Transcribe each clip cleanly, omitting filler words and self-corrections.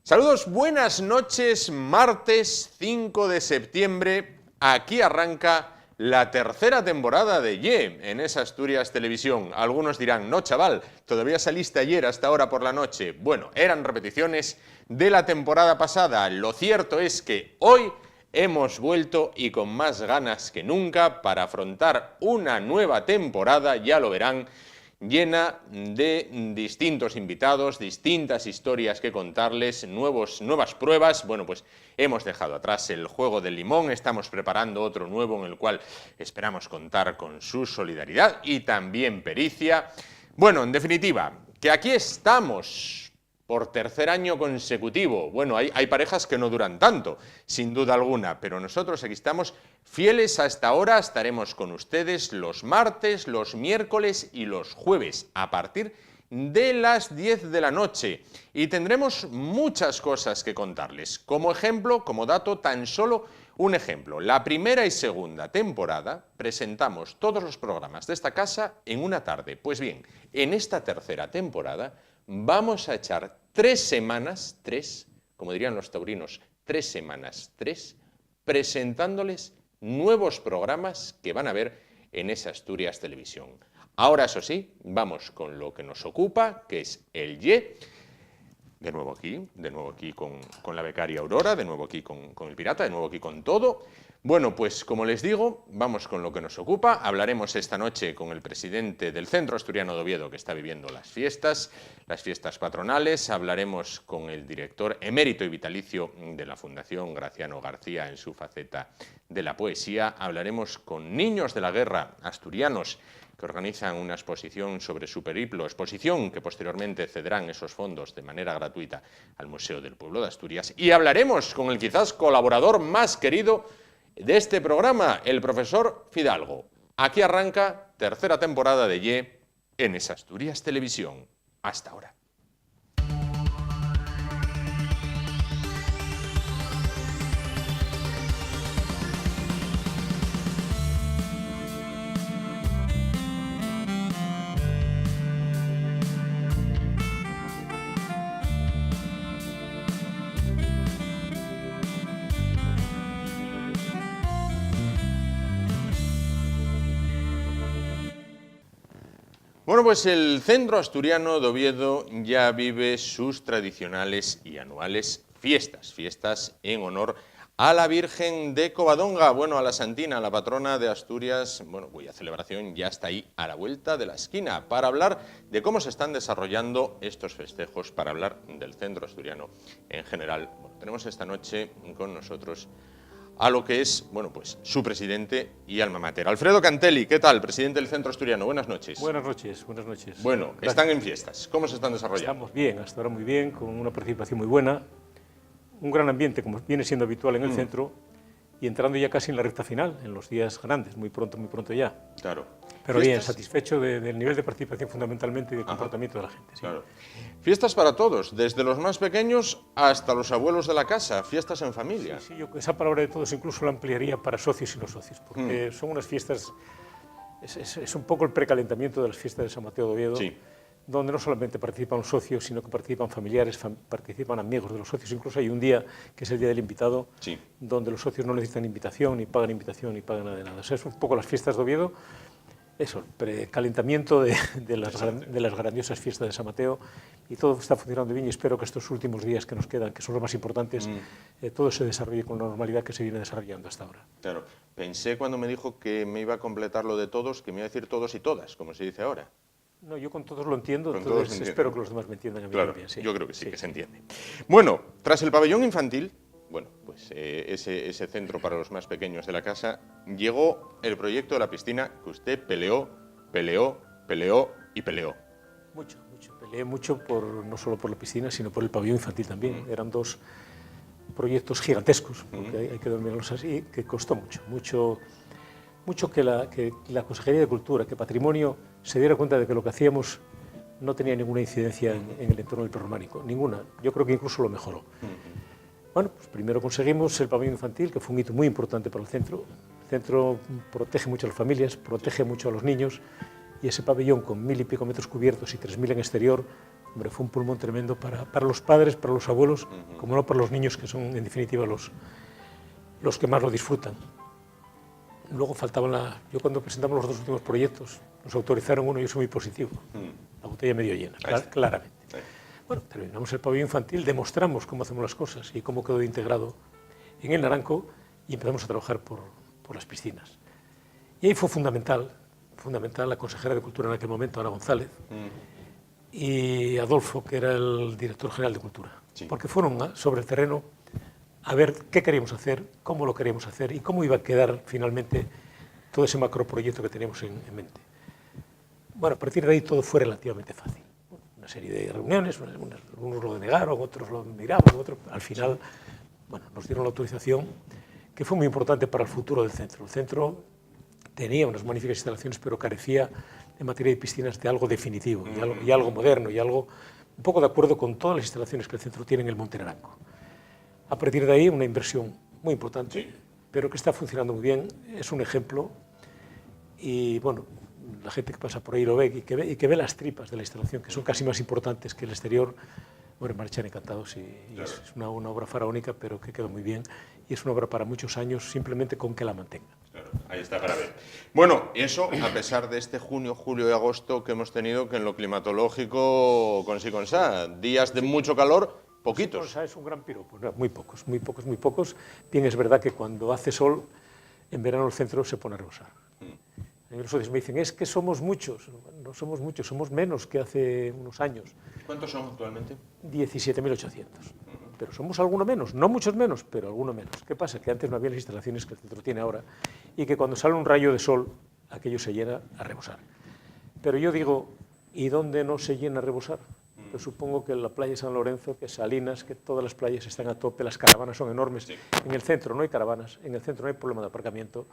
Saludos, buenas noches, martes 5 de septiembre, aquí arranca la tercera temporada de Ye en esa Asturias Televisión. Algunos dirán, no chaval, todavía saliste ayer hasta ahora por la noche. Bueno, eran repeticiones de la temporada pasada. Lo cierto es que hoy hemos vuelto y con más ganas que nunca para afrontar una nueva temporada, ya lo verán, llena de distintos invitados, distintas historias que contarles, nuevas pruebas. Bueno, pues hemos dejado atrás el juego del limón, estamos preparando otro nuevo en el cual esperamos contar con su solidaridad y también pericia. Bueno, en definitiva, que aquí estamos por tercer año consecutivo. Bueno, hay parejas que no duran tanto, sin duda alguna, pero nosotros aquí estamos fieles hasta ahora. Estaremos con ustedes los martes, los miércoles y los jueves, a partir de las 10 de la noche. Y tendremos muchas cosas que contarles. Como ejemplo, como dato, tan solo un ejemplo. La primera y segunda temporada presentamos todos los programas de esta casa en una tarde. Pues bien, en esta tercera temporada vamos a echar 3 semanas, como dirían los taurinos, 3 semanas, presentándoles nuevos programas que van a ver en esa Asturias Televisión. Ahora, eso sí, vamos con lo que nos ocupa, que es el Ye. De nuevo aquí con la becaria Aurora, de nuevo aquí con el pirata, de nuevo aquí con todo. Bueno, pues como les digo, vamos con lo que nos ocupa. Hablaremos esta noche con el presidente del Centro Asturiano de Oviedo, que está viviendo las fiestas patronales. Hablaremos con el director emérito y vitalicio de la Fundación Graciano García en su faceta de la poesía. Hablaremos con niños de la guerra asturianos que organizan una exposición sobre su periplo, exposición que posteriormente cederán esos fondos de manera gratuita al Museo del Pueblo de Asturias. Y hablaremos con el quizás colaborador más querido de este programa, el profesor Fidalgo. Aquí arranca tercera temporada de Ye en esa Asturias Televisión. Hasta ahora. Bueno, pues el Centro Asturiano de Oviedo ya vive sus tradicionales y anuales fiestas en honor a la Virgen de Covadonga, bueno, a la Santina, la patrona de Asturias, bueno, cuya celebración ya está ahí a la vuelta de la esquina, para hablar de cómo se están desarrollando estos festejos, para hablar del Centro Asturiano en general. Bueno, tenemos esta noche con nosotros a lo que es, bueno, pues su presidente y alma mater. Alfredo Cantelli, ¿qué tal? Presidente del Centro Asturiano, buenas noches. Buenas noches, buenas noches. Bueno, gracias. Están en fiestas, ¿cómo se están desarrollando? Estamos bien, hasta ahora muy bien, con una participación muy buena, un gran ambiente, como viene siendo habitual en el centro, y entrando ya casi en la recta final, en los días grandes, muy pronto ya. Claro. Pero bien, satisfecho del nivel de participación fundamentalmente y del comportamiento de la gente. Sí. Claro. Fiestas para todos, desde los más pequeños hasta los abuelos de la casa, fiestas en familia. Sí, yo esa palabra de todos incluso la ampliaría para socios y no socios, porque son unas fiestas, es un poco el precalentamiento de las fiestas de San Mateo de Oviedo, sí, donde no solamente participan los socios, sino que participan familiares, participan amigos de los socios. Incluso hay un día, que es el día del invitado, sí, donde los socios no necesitan invitación, ni pagan nada de nada. O sea, es un poco las fiestas de Oviedo, eso, el precalentamiento de las grandiosas fiestas de San Mateo, y todo está funcionando bien, y espero que estos últimos días que nos quedan, que son los más importantes, todo se desarrolle con la normalidad que se viene desarrollando hasta ahora. Claro, pensé cuando me dijo que me iba a completar lo de todos, que me iba a decir todos y todas, como se dice ahora. No, yo con todos lo entiendo, entonces espero que los demás me entiendan a mí también. Sí. Yo creo que sí, que se entiende. Bueno, tras el pabellón infantil, bueno, pues ese centro para los más pequeños de la casa, llegó el proyecto de la piscina que usted peleó. Mucho. Peleé mucho no solo por la piscina, sino por el pabellón infantil también. Eran dos proyectos gigantescos, porque hay que denominarlos así, que costó mucho que la Consejería de Cultura, que Patrimonio, se diera cuenta de que lo que hacíamos no tenía ninguna incidencia en el entorno del prerrománico, ninguna. Yo creo que incluso lo mejoró. Bueno, pues primero conseguimos el pabellón infantil, que fue un hito muy importante para el centro. El centro protege mucho a las familias, protege mucho a los niños, y ese pabellón con 1000 y pico metros cubiertos y 3000 en exterior Hombre, fue un pulmón tremendo para los padres, para los abuelos, como no para los niños, que son en definitiva los que más lo disfrutan. Luego faltaban yo cuando presentamos los dos últimos proyectos, nos autorizaron uno y yo soy muy positivo. La botella medio llena, claramente. Bueno, terminamos el pabellón infantil, demostramos cómo hacemos las cosas y cómo quedó integrado en el Naranco y empezamos a trabajar por las piscinas. Y ahí fue fundamental la consejera de Cultura en aquel momento, Ana González, y Adolfo, que era el director general de Cultura, porque fueron sobre el terreno a ver qué queríamos hacer, cómo lo queríamos hacer y cómo iba a quedar finalmente todo ese macroproyecto que teníamos en mente. Bueno, a partir de ahí todo fue relativamente fácil. Una serie de reuniones, algunos lo denegaron, otros lo miraban, al final bueno, nos dieron la autorización, que fue muy importante para el futuro del centro. El centro tenía unas magníficas instalaciones, pero carecía en materia de piscinas de algo definitivo y algo moderno y algo un poco de acuerdo con todas las instalaciones que el centro tiene en el Monte Naranco. A partir de ahí, una inversión muy importante, pero que está funcionando muy bien, es un ejemplo y bueno, la gente que pasa por ahí lo ve y que ve las tripas de la instalación, que son casi más importantes que el exterior, bueno, marchan encantados y es una obra faraónica, pero que quedó muy bien y es una obra para muchos años, simplemente con que la mantenga. Claro, ahí está para ver. Bueno, eso a pesar de este junio, julio y agosto que hemos tenido, que en lo climatológico, con sí con sa, días de mucho calor, poquitos. Sí, es un gran piropo, no, muy pocos. Bien, es verdad que cuando hace sol, en verano el centro se pone a rebosar. A mí los socios me dicen, es que somos muchos. No somos muchos, somos menos que hace unos años. ¿Cuántos son actualmente? 17.800. Pero somos alguno menos, no muchos menos, pero alguno menos. ¿Qué pasa? Que antes no había las instalaciones que el centro tiene ahora y que cuando sale un rayo de sol, aquello se llena a rebosar. Pero yo digo, ¿y dónde no se llena a rebosar? Yo supongo que en la playa de San Lorenzo, que Salinas, que todas las playas están a tope, las caravanas son enormes. Sí. En el centro no hay caravanas, en el centro no hay problema de aparcamiento,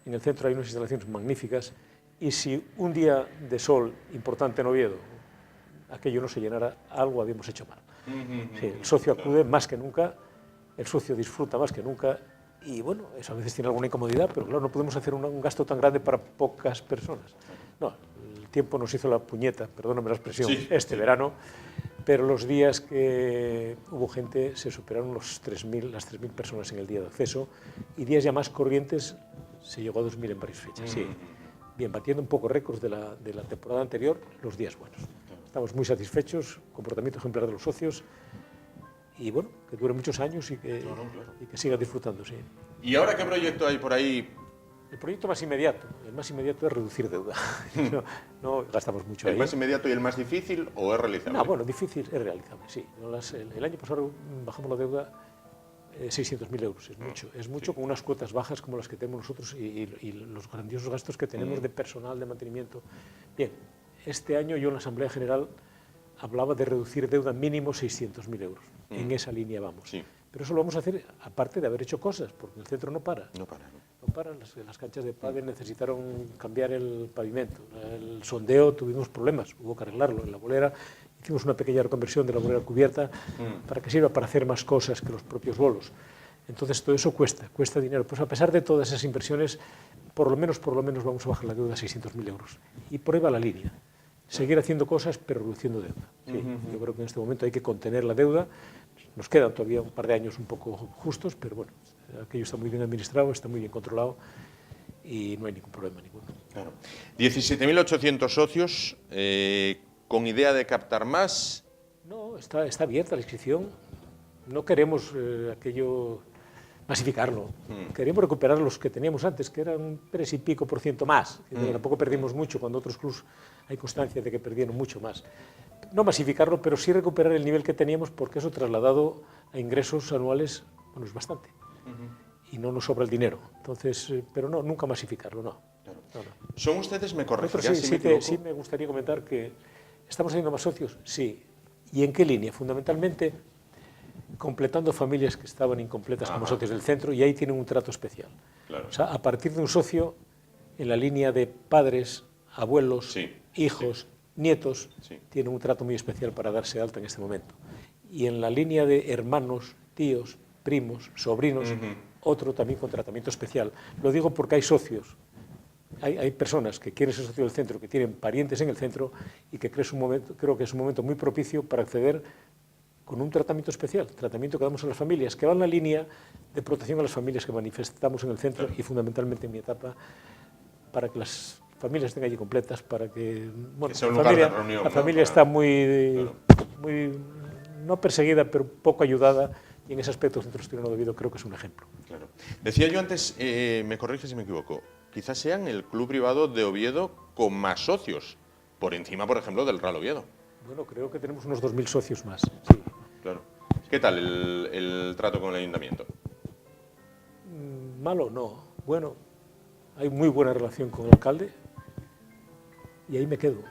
en el centro hay unas instalaciones magníficas y si un día de sol importante en Oviedo aquello no se llenara, algo habíamos hecho mal. Sí, el socio acude más que nunca, el socio disfruta más que nunca y bueno, eso a veces tiene alguna incomodidad, pero claro, no podemos hacer un gasto tan grande para pocas personas. No, el tiempo nos hizo la puñeta, perdóname la expresión, verano, pero los días que hubo gente se superaron las 3.000 personas en el día de acceso y días ya más corrientes se llegó a 2.000 en varias fechas. Sí. Bien, batiendo un poco récords de la temporada anterior, los días buenos. Estamos muy satisfechos, comportamiento ejemplar de los socios y bueno, que dure muchos años y que siga disfrutando. Sí. ¿Y ahora qué proyecto hay por ahí? El proyecto más inmediato, es reducir deuda. No gastamos mucho ahí. ¿El más inmediato y el más difícil o es realizable? No, bueno, difícil es realizable, sí. El año pasado bajamos la deuda 600.000 euros, es mucho con unas cuotas bajas como las que tenemos nosotros y los grandiosos gastos que tenemos de personal, de mantenimiento. Bien, este año yo en la Asamblea General hablaba de reducir deuda mínimo 600.000 euros. En esa línea vamos. Sí. Pero eso lo vamos a hacer aparte de haber hecho cosas, porque el centro no para. No para. Las canchas de pádel necesitaron cambiar el pavimento. El sondeo tuvimos problemas, hubo que arreglarlo. En la bolera hicimos una pequeña reconversión de la bolera cubierta para que sirva para hacer más cosas que los propios bolos. Entonces todo eso cuesta dinero. Pues a pesar de todas esas inversiones, por lo menos vamos a bajar la deuda a 600.000 euros. Y por ahí va la línea. Seguir haciendo cosas, pero reduciendo deuda. Sí, yo creo que en este momento hay que contener la deuda. Nos quedan todavía un par de años un poco justos, pero bueno, aquello está muy bien administrado, está muy bien controlado y no hay ningún problema ninguno. Claro. 17.800 socios, con idea de captar más. No, está abierta la inscripción. No queremos aquello masificarlo. Queremos recuperar los que teníamos antes, que eran un 3 y pico % más. Tampoco perdimos mucho, cuando otros clubs hay constancia de que perdieron mucho más. No masificarlo, pero sí recuperar el nivel que teníamos, porque eso trasladado a ingresos anuales, bueno, es bastante. Y no nos sobra el dinero. Entonces, pero no, nunca masificarlo, no. Claro. No. ¿Son ustedes, me corregirán si me equivoco? Sí me gustaría comentar que estamos haciendo más socios, sí. ¿Y en qué línea? Fundamentalmente completando familias que estaban incompletas como socios del centro y ahí tienen un trato especial. Claro. O sea, a partir de un socio, en la línea de padres, abuelos, hijos, nietos, tienen un trato muy especial para darse alta en este momento. Y en la línea de hermanos, tíos, primos, sobrinos, otro también con tratamiento especial. Lo digo porque hay socios hay personas que quieren ser socios del centro, que tienen parientes en el centro y que creo que es un momento muy propicio para acceder con un tratamiento especial, tratamiento que damos a las familias, que va en la línea de protección a las familias que manifestamos en el centro y fundamentalmente en mi etapa, para que las familias estén allí completas, para que, bueno, que sea un lugar de reunión, la familia está muy, no perseguida, pero poco ayudada, y en ese aspecto el Centro Asturiano de Oviedo creo que es un ejemplo. Claro. Decía yo antes, me corrige si me equivoco, quizás sean el club privado de Oviedo con más socios, por encima, por ejemplo, del Real Oviedo. Bueno, creo que tenemos unos 2.000 socios más, sí. Claro. ¿Qué tal el trato con el ayuntamiento? Malo, no. Bueno, hay muy buena relación con el alcalde y ahí me quedo.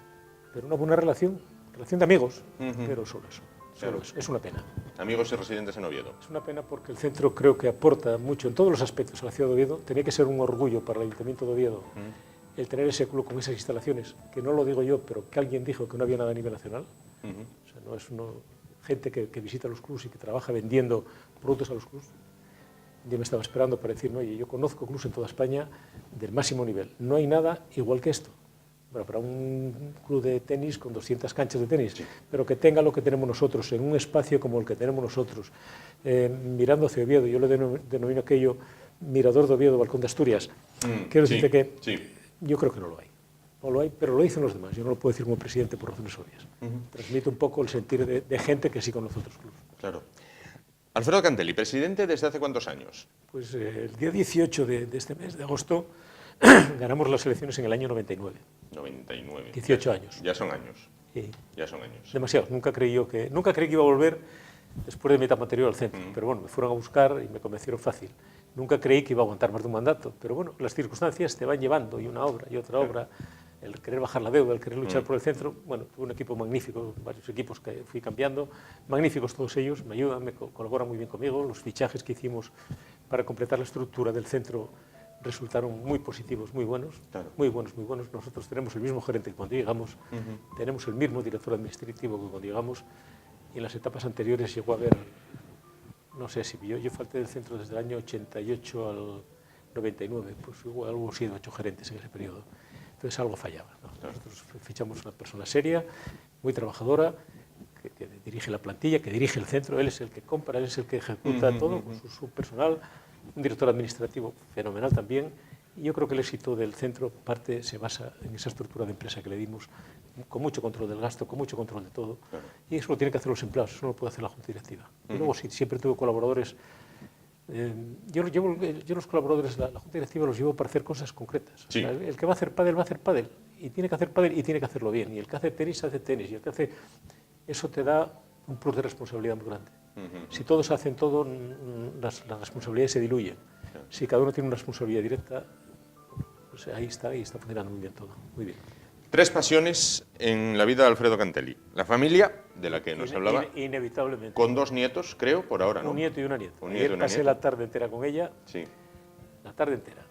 Pero una buena relación de amigos, pero solo eso. Solo eso. Es una pena. Amigos y residentes en Oviedo. Es una pena porque el centro creo que aporta mucho en todos los aspectos a la ciudad de Oviedo. Tenía que ser un orgullo para el Ayuntamiento de Oviedo el tener ese club con esas instalaciones, que no lo digo yo, pero que alguien dijo que no había nada a nivel nacional. O sea, no es gente que visita los clubs y que trabaja vendiendo productos a los clubs. Yo me estaba esperando para decir, oye, yo conozco clubs en toda España del máximo nivel. No hay nada igual que esto. Bueno, para un club de tenis con 200 canchas de tenis, pero que tenga lo que tenemos nosotros, en un espacio como el que tenemos nosotros, mirando hacia Oviedo. Yo le denomino aquello Mirador de Oviedo, Balcón de Asturias. Quiero decirte que yo creo que no lo hay. No lo hay, pero lo dicen los demás. Yo no lo puedo decir como presidente por razones obvias. Transmite un poco el sentir de gente que sí conoce otros clubes. Claro. Alfredo Cantelli, presidente desde hace ¿cuántos años? Pues el día 18 de este mes de agosto ganamos las elecciones en el año 99. 99. 18 años. Ya son años. Sí. Ya son años. Demasiado. Nunca creí que iba a volver después de mi etapa anterior al centro. Pero bueno, me fueron a buscar y me convencieron fácil. Nunca creí que iba a aguantar más de un mandato. Pero bueno, las circunstancias te van llevando, y una obra y otra obra. El querer bajar la deuda, el querer luchar por el centro. Bueno, tuve un equipo magnífico, varios equipos que fui cambiando, magníficos todos ellos, me ayudan, me colaboran muy bien conmigo. Los fichajes que hicimos para completar la estructura del centro resultaron muy positivos, muy buenos, muy buenos, muy buenos. Nosotros tenemos el mismo gerente que cuando llegamos, tenemos el mismo director administrativo que cuando llegamos, y en las etapas anteriores llegó a haber, no sé si yo falté del centro desde el año 88 al 99, pues hubo algo 7 o 8 gerentes en ese periodo. Entonces algo fallaba, ¿no? Nosotros fichamos una persona seria, muy trabajadora, que dirige la plantilla, que dirige el centro, él es el que compra, él es el que ejecuta todo con su personal, un director administrativo fenomenal también, y yo creo que el éxito del centro se basa en esa estructura de empresa que le dimos, con mucho control del gasto, con mucho control de todo, y eso lo tienen que hacer los empleados, eso no lo puede hacer la Junta Directiva. Y luego sí, siempre tuve colaboradores. Yo los colaboradores de la Junta Directiva los llevo para hacer cosas concretas. Sí. O sea, el que va a hacer pádel y tiene que hacer pádel y tiene que hacerlo bien, y el que hace tenis hace tenis, y el que hace... Eso te da un plus de responsabilidad muy grande. Si todos hacen todo, las responsabilidades se diluyen. Si cada uno tiene una responsabilidad directa, pues ahí está funcionando muy bien todo, muy bien. 3 pasiones en la vida de Alfredo Cantelli. La familia, de la que nos hablaba. Inevitablemente. Con 2 nietos, creo, por ahora, ¿no? Un nieto y una nieta. Ayer pasé la tarde entera con ella. Sí. La tarde entera.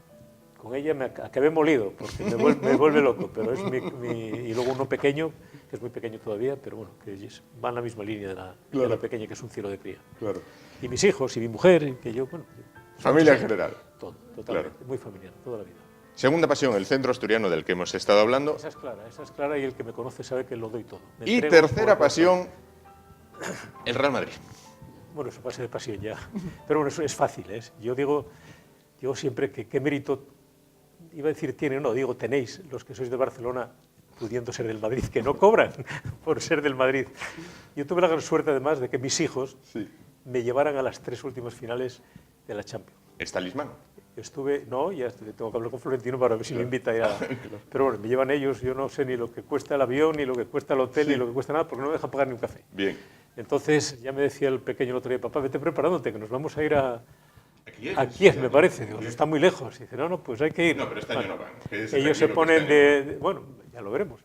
Con ella me acabé molido, porque me vuelve loco, pero es y luego uno pequeño, que es muy pequeño todavía, pero bueno, que va en la misma línea de la pequeña, que es un cielo de cría. Claro. Y mis hijos y mi mujer, que yo, bueno... Familia en general. Todo, totalmente, muy familiar, toda la vida. Segunda pasión, el centro asturiano del que hemos estado hablando. Esa es clara, y el que me conoce sabe que lo doy todo. Y tercera pasión, el Real Madrid. Bueno, eso pasa de pasión ya, pero bueno, eso es fácil, ¿eh? Yo digo siempre que qué mérito, iba a decir tiene, no, digo tenéis los que sois de Barcelona pudiendo ser del Madrid, que no cobran por ser del Madrid. Yo tuve la gran suerte además de que mis hijos me llevaran a las 3 últimas finales de la Champions. ¿Es talismán? Ya tengo que hablar con Florentino para ver si me invita a ir a... Pero bueno, me llevan ellos, yo no sé ni lo que cuesta el avión, ni lo que cuesta el hotel, ni lo que cuesta nada, porque no me dejan pagar ni un café. Bien. Entonces ya me decía el pequeño el otro día, papá, vete preparándote, que nos vamos a ir a Kiev, me parece. Digo, está muy lejos. Y dice, no, pues hay que ir. No, pero este año no van. Ellos se ponen bueno, ya lo veremos.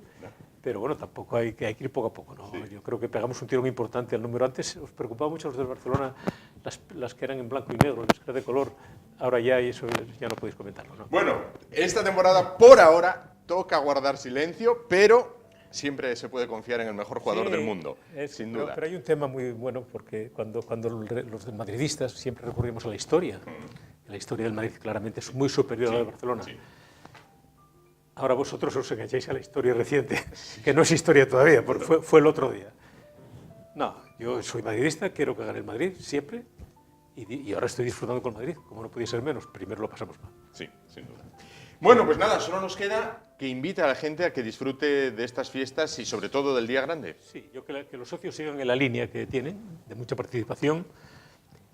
Pero bueno, tampoco hay que ir poco a poco, ¿no? Yo creo que pegamos un tirón importante al número. Antes os preocupaba mucho los del Barcelona, las que eran en blanco y negro, las que eran de color. Ahora ya, y eso ya no podéis comentarlo, ¿no? Bueno, esta temporada, por ahora, toca guardar silencio, pero siempre se puede confiar en el mejor jugador del mundo, sin duda. Pero hay un tema muy bueno, porque cuando los madridistas siempre recurrimos a la historia. La historia del Madrid claramente es muy superior a la de Barcelona. Ahora vosotros os engancháis a la historia reciente, que no es historia todavía, porque fue el otro día. No, yo soy madridista, quiero que gane el Madrid, siempre, y ahora estoy disfrutando con el Madrid, como no podía ser menos, primero lo pasamos mal. Sí, sin duda. Bueno, pues nada, solo nos queda que invite a la gente a que disfrute de estas fiestas y sobre todo del Día Grande. Sí, yo que los socios sigan en la línea que tienen, de mucha participación,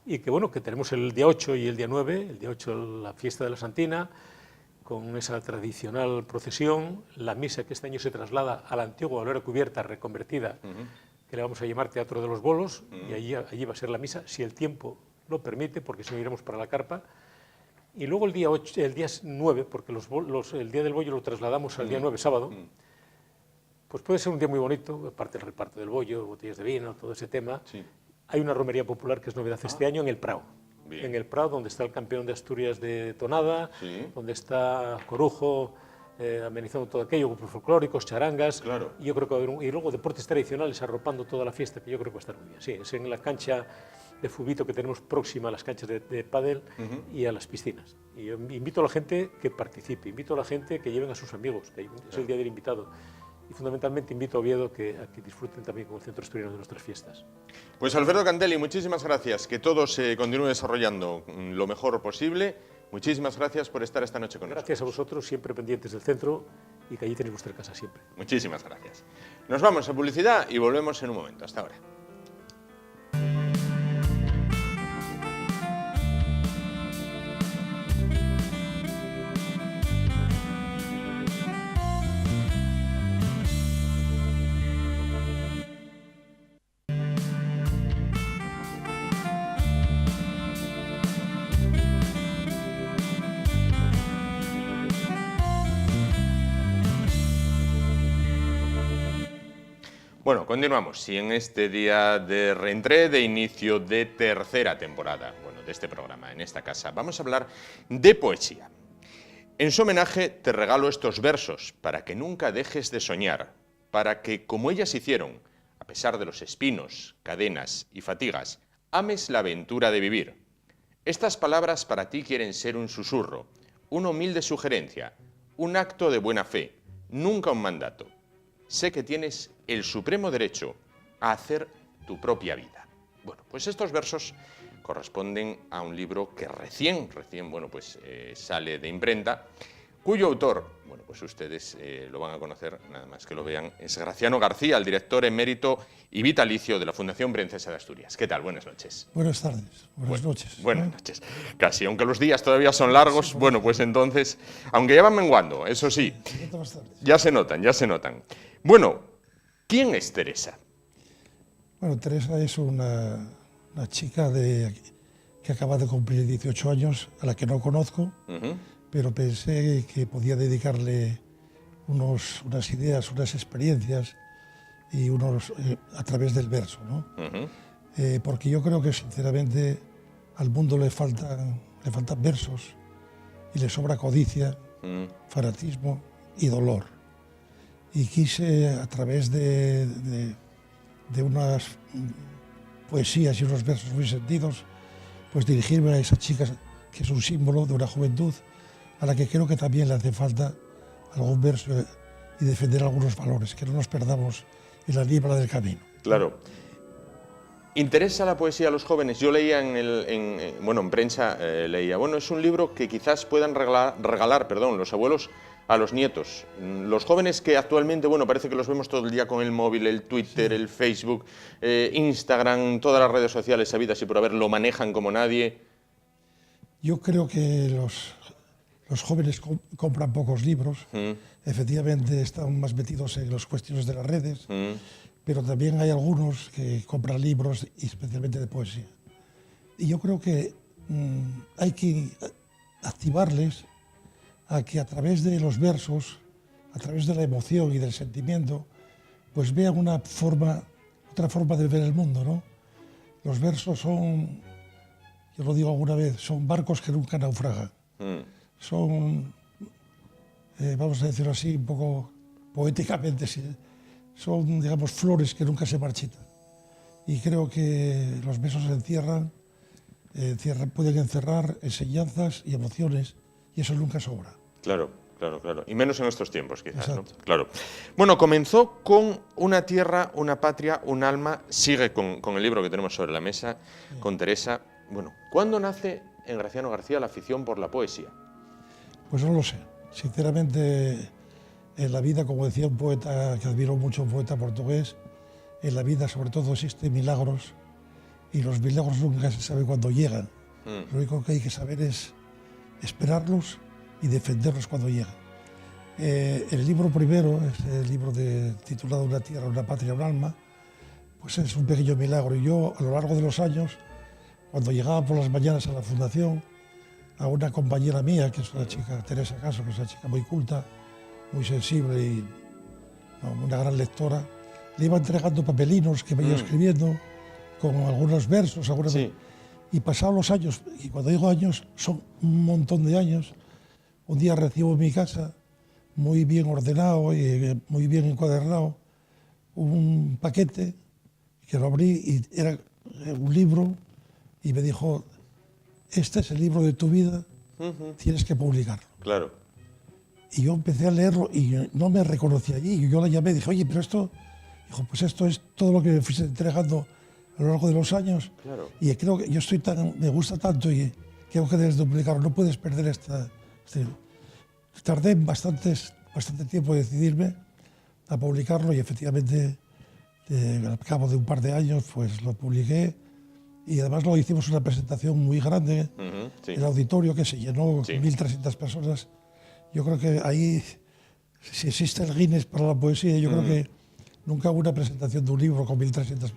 y que bueno, que tenemos el día 8 y el día 9, el día 8 la fiesta de la Santina, con esa tradicional procesión, la misa que este año se traslada a la antigua Olera Cubierta reconvertida, que le vamos a llamar Teatro de los Bolos, y allí va a ser la misa, si el tiempo lo permite, porque si no iremos para la carpa. Y luego el día 9, porque el día del bollo lo trasladamos al día 9, sábado, pues puede ser un día muy bonito, aparte del reparto del bollo, botellas de vino, todo ese tema. Sí. Hay una romería popular que es novedad este año en el Prado. Bien. En el Prado, donde está el campeón de Asturias de tonada, Sí. donde está Corujo, amenizando todo aquello, grupos folclóricos, charangas. Claro. Y yo creo que va a haber y luego deportes tradicionales arropando toda la fiesta, que yo creo que va a estar muy bien. Sí, es en la cancha de fubito que tenemos próxima a las canchas de pádel y a las piscinas. Y yo invito a la gente que participe, invito a la gente que lleven a sus amigos, que es el día del invitado. Y fundamentalmente invito a Oviedo a que disfruten también con el Centro Asturiano de nuestras fiestas. Pues Alfredo Cantelli, muchísimas gracias. Que todo se continúe desarrollando lo mejor posible. Muchísimas gracias por estar esta noche con nosotros. Gracias a vosotros, siempre pendientes del centro y que allí tenéis vuestra casa siempre. Muchísimas gracias. Nos vamos a publicidad y volvemos en un momento. Hasta ahora. Bueno, continuamos. Y en este día de reentré, de inicio de tercera temporada, bueno, de este programa, en esta casa, vamos a hablar de poesía. En su homenaje te regalo estos versos para que nunca dejes de soñar, para que, como ellas hicieron, a pesar de los espinos, cadenas y fatigas, ames la aventura de vivir. Estas palabras para ti quieren ser un susurro, una humilde sugerencia, un acto de buena fe, nunca un mandato. Sé que tienes el supremo derecho a hacer tu propia vida. Bueno, pues estos versos corresponden a un libro que recién sale de imprenta, cuyo autor, bueno, pues ustedes lo van a conocer, nada más que lo vean, es Graciano García, el director emérito y vitalicio de la Fundación Princesa de Asturias. ¿Qué tal? Buenas noches. Buenas tardes, buenas noches. Buenas noches. Casi, aunque los días todavía son largos, bueno, pues entonces, aunque ya van menguando, eso sí, ya se notan. Bueno, ¿quién es Teresa? Bueno, Teresa es una chica que acaba de cumplir 18 años, a la que no conozco, pero pensé que podía dedicarle unas ideas, unas experiencias y a través del verso, ¿no? Porque yo creo que sinceramente al mundo le faltan versos y le sobra codicia, fanatismo y dolor. Y quise, a través de unas poesías y unos versos muy sentidos, pues dirigirme a esa chica que es un símbolo de una juventud a la que creo que también le hace falta algún verso y defender algunos valores, que no nos perdamos en la niebla del camino. Claro. ¿Interesa la poesía a los jóvenes? Yo leía en prensa, es un libro que quizás puedan regalar los abuelos a los nietos. Los jóvenes que actualmente, parece que los vemos todo el día con el móvil, el Twitter, el Facebook, Instagram, todas las redes sociales habidas y por haber, lo manejan como nadie. Yo creo que los jóvenes compran pocos libros, efectivamente están más metidos en las cuestiones de las redes, pero también hay algunos que compran libros, especialmente de poesía. Y yo creo que hay que activarles a que a través de los versos, a través de la emoción y del sentimiento, pues vean otra forma de ver el mundo, ¿no? Los versos son, yo lo digo alguna vez, son barcos que nunca naufragan. Son, vamos a decirlo así, un poco poéticamente, son, digamos, flores que nunca se marchitan. Y creo que los versos pueden encerrar enseñanzas y emociones, y eso nunca sobra. Claro. claro, claro. Y menos en estos tiempos, quizás, ¿no? Exacto. Claro. Bueno, comenzó con una tierra, una patria, un alma. Sigue con el libro que tenemos sobre la mesa, con Teresa. Bueno, ¿cuándo nace en Graciano García la afición por la poesía? Pues no lo sé. Sinceramente, en la vida, como decía un poeta que admiro mucho, un poeta portugués, en la vida sobre todo existen milagros y los milagros nunca se sabe cuándo llegan. Lo único que hay que saber es esperarlos y defenderlos cuando llegan. El libro primero, es el libro titulado Una tierra, una patria, un alma, pues es un pequeño milagro. Y yo, a lo largo de los años, cuando llegaba por las mañanas a la fundación, a una compañera mía, que es una chica, Teresa Caso, que es una chica muy culta, muy sensible y una gran lectora, le iba entregando papelinos que me iba escribiendo con algunos versos, Sí. y pasados los años, y cuando digo años, son un montón de años, un día recibo en mi casa, muy bien ordenado y muy bien encuadernado, un paquete que lo abrí y era un libro y me dijo, este es el libro de tu vida, tienes que publicarlo. Claro. Y yo empecé a leerlo y no me reconocí allí. Y yo la llamé y dije, oye, pero esto, dijo, pues esto es todo lo que me fuiste entregando a lo largo de los años. Claro. Y creo que yo me gusta tanto y creo que debes de publicarlo, no puedes perder Tardé bastante tiempo en decidirme a publicarlo y efectivamente al cabo de un par de años pues lo publiqué y además lo hicimos una presentación muy grande Sí. el auditorio que se llenó Sí. 1.300 personas. Yo creo que ahí, si existe el Guinness para la poesía, yo creo que nunca hubo una presentación de un libro con 1.300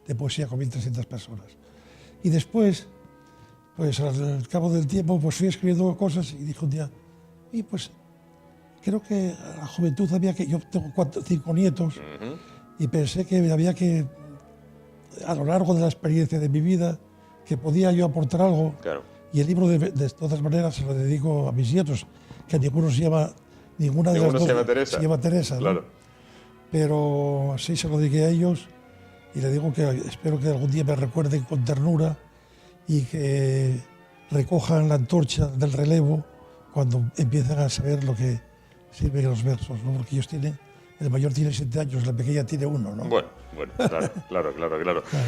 de poesía con 1.300 personas. Y después, pues al cabo del tiempo, pues fui escribiendo cosas y dije un día, y pues creo que a la juventud había que, yo tengo 5 nietos, y pensé que había que, a lo largo de la experiencia de mi vida, que podía yo aportar algo. Claro. Y el libro, de todas maneras, se lo dedico a mis nietos, que ninguno se llama, ninguna de las Ninguno dos se llama Teresa. se llama Teresa, ¿no? Claro. Pero sí se lo dediqué a ellos y le digo que espero que algún día me recuerden con ternura y que recojan la antorcha del relevo cuando empiezan a saber lo que sirven los versos, ¿no? Porque ellos tienen, el mayor tiene 7 años, la pequeña tiene 1, ¿no? Bueno, claro.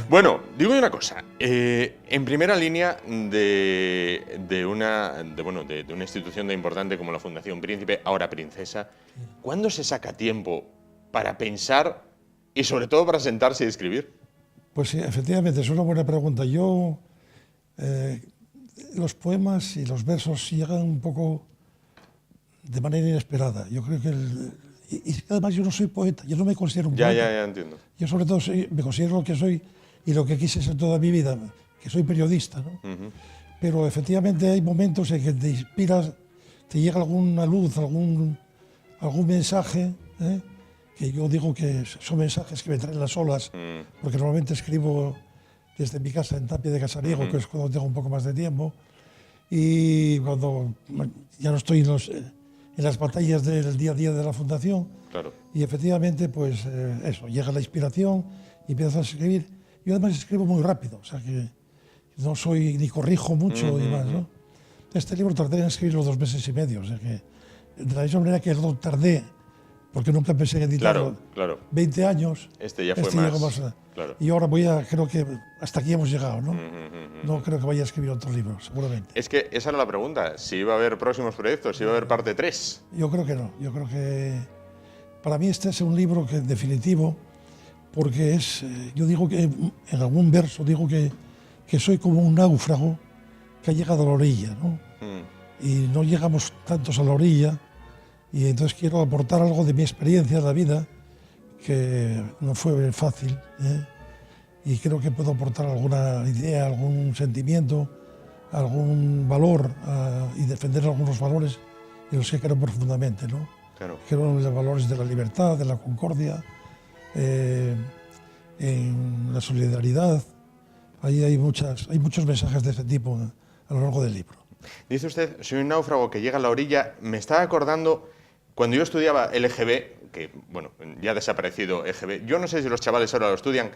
Bueno, digo una cosa. En primera línea de una institución importante como la Fundación Príncipe, ahora Princesa, ¿cuándo se saca tiempo para pensar y sobre todo para sentarse y escribir? Pues sí, efectivamente, es una buena pregunta. Yo, los poemas y los versos llegan un poco de manera inesperada. Yo creo que y además yo no soy poeta, yo no me considero un poeta. Ya entiendo. Yo sobre todo me considero lo que soy y lo que quise ser toda mi vida, que soy periodista, ¿no? Pero efectivamente hay momentos en que te inspiras, te llega alguna luz, algún mensaje, que yo digo que son mensajes que me traen las olas, porque normalmente escribo desde mi casa en Tapia de Casariego, que es cuando tengo un poco más de tiempo, y cuando ya no estoy en las batallas del día a día de la Fundación. Claro. Y efectivamente, pues eso, llega la inspiración y empiezas a escribir. Yo además escribo muy rápido, o sea que no soy ni corrijo mucho y más, ¿no? Este libro tardé en escribirlo 2 meses y medio, o sea que de la misma manera que lo tardé, porque nunca pensé en editarlo, Claro. 20 años. Este ya fue más. llegó Claro. Y ahora creo que hasta aquí hemos llegado, ¿no? No creo que vaya a escribir otro libro, seguramente. Es que esa era la pregunta, si iba a haber próximos proyectos, si iba a haber parte 3. Yo creo que no. Yo creo que para mí este es un libro que definitivo, porque es, yo digo que en algún verso digo que soy como un náufrago que ha llegado a la orilla, ¿no? Y no llegamos tantos a la orilla, y entonces quiero aportar algo de mi experiencia de la vida, que no fue fácil, y creo que puedo aportar alguna idea, algún sentimiento, algún valor y defender algunos valores en los que creo profundamente, ¿no? Claro. Creo en los valores de la libertad, de la concordia, en la solidaridad. Ahí hay muchos mensajes de ese tipo a lo largo del libro. Dice usted, soy un náufrago que llega a la orilla. Me estaba acordando cuando yo estudiaba LGB, que bueno, ya ha desaparecido EGB. Yo no sé si los chavales ahora lo estudian.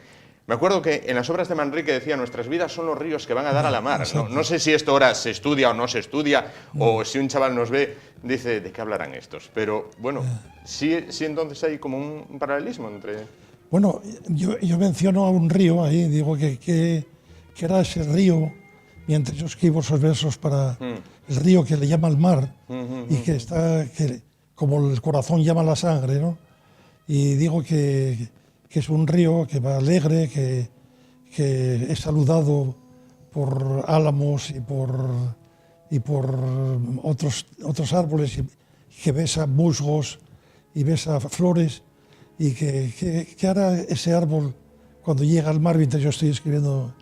Me acuerdo que en las obras de Manrique decía, nuestras vidas son los ríos que van a dar a la mar. No sé si esto ahora se estudia o no se estudia, o si un chaval nos ve, dice, ¿de qué hablarán estos? Pero bueno, sí entonces hay como un paralelismo entre... Bueno, yo menciono a un río ahí, digo que era ese río, mientras yo escribo esos versos para el río que le llama el mar, y que está, como el corazón llama la sangre, ¿no? Y digo que es un río que va alegre, que es saludado por álamos y por otros árboles, y que besa musgos y besa flores, y que hará ese árbol cuando llega al mar mientras yo estoy escribiendo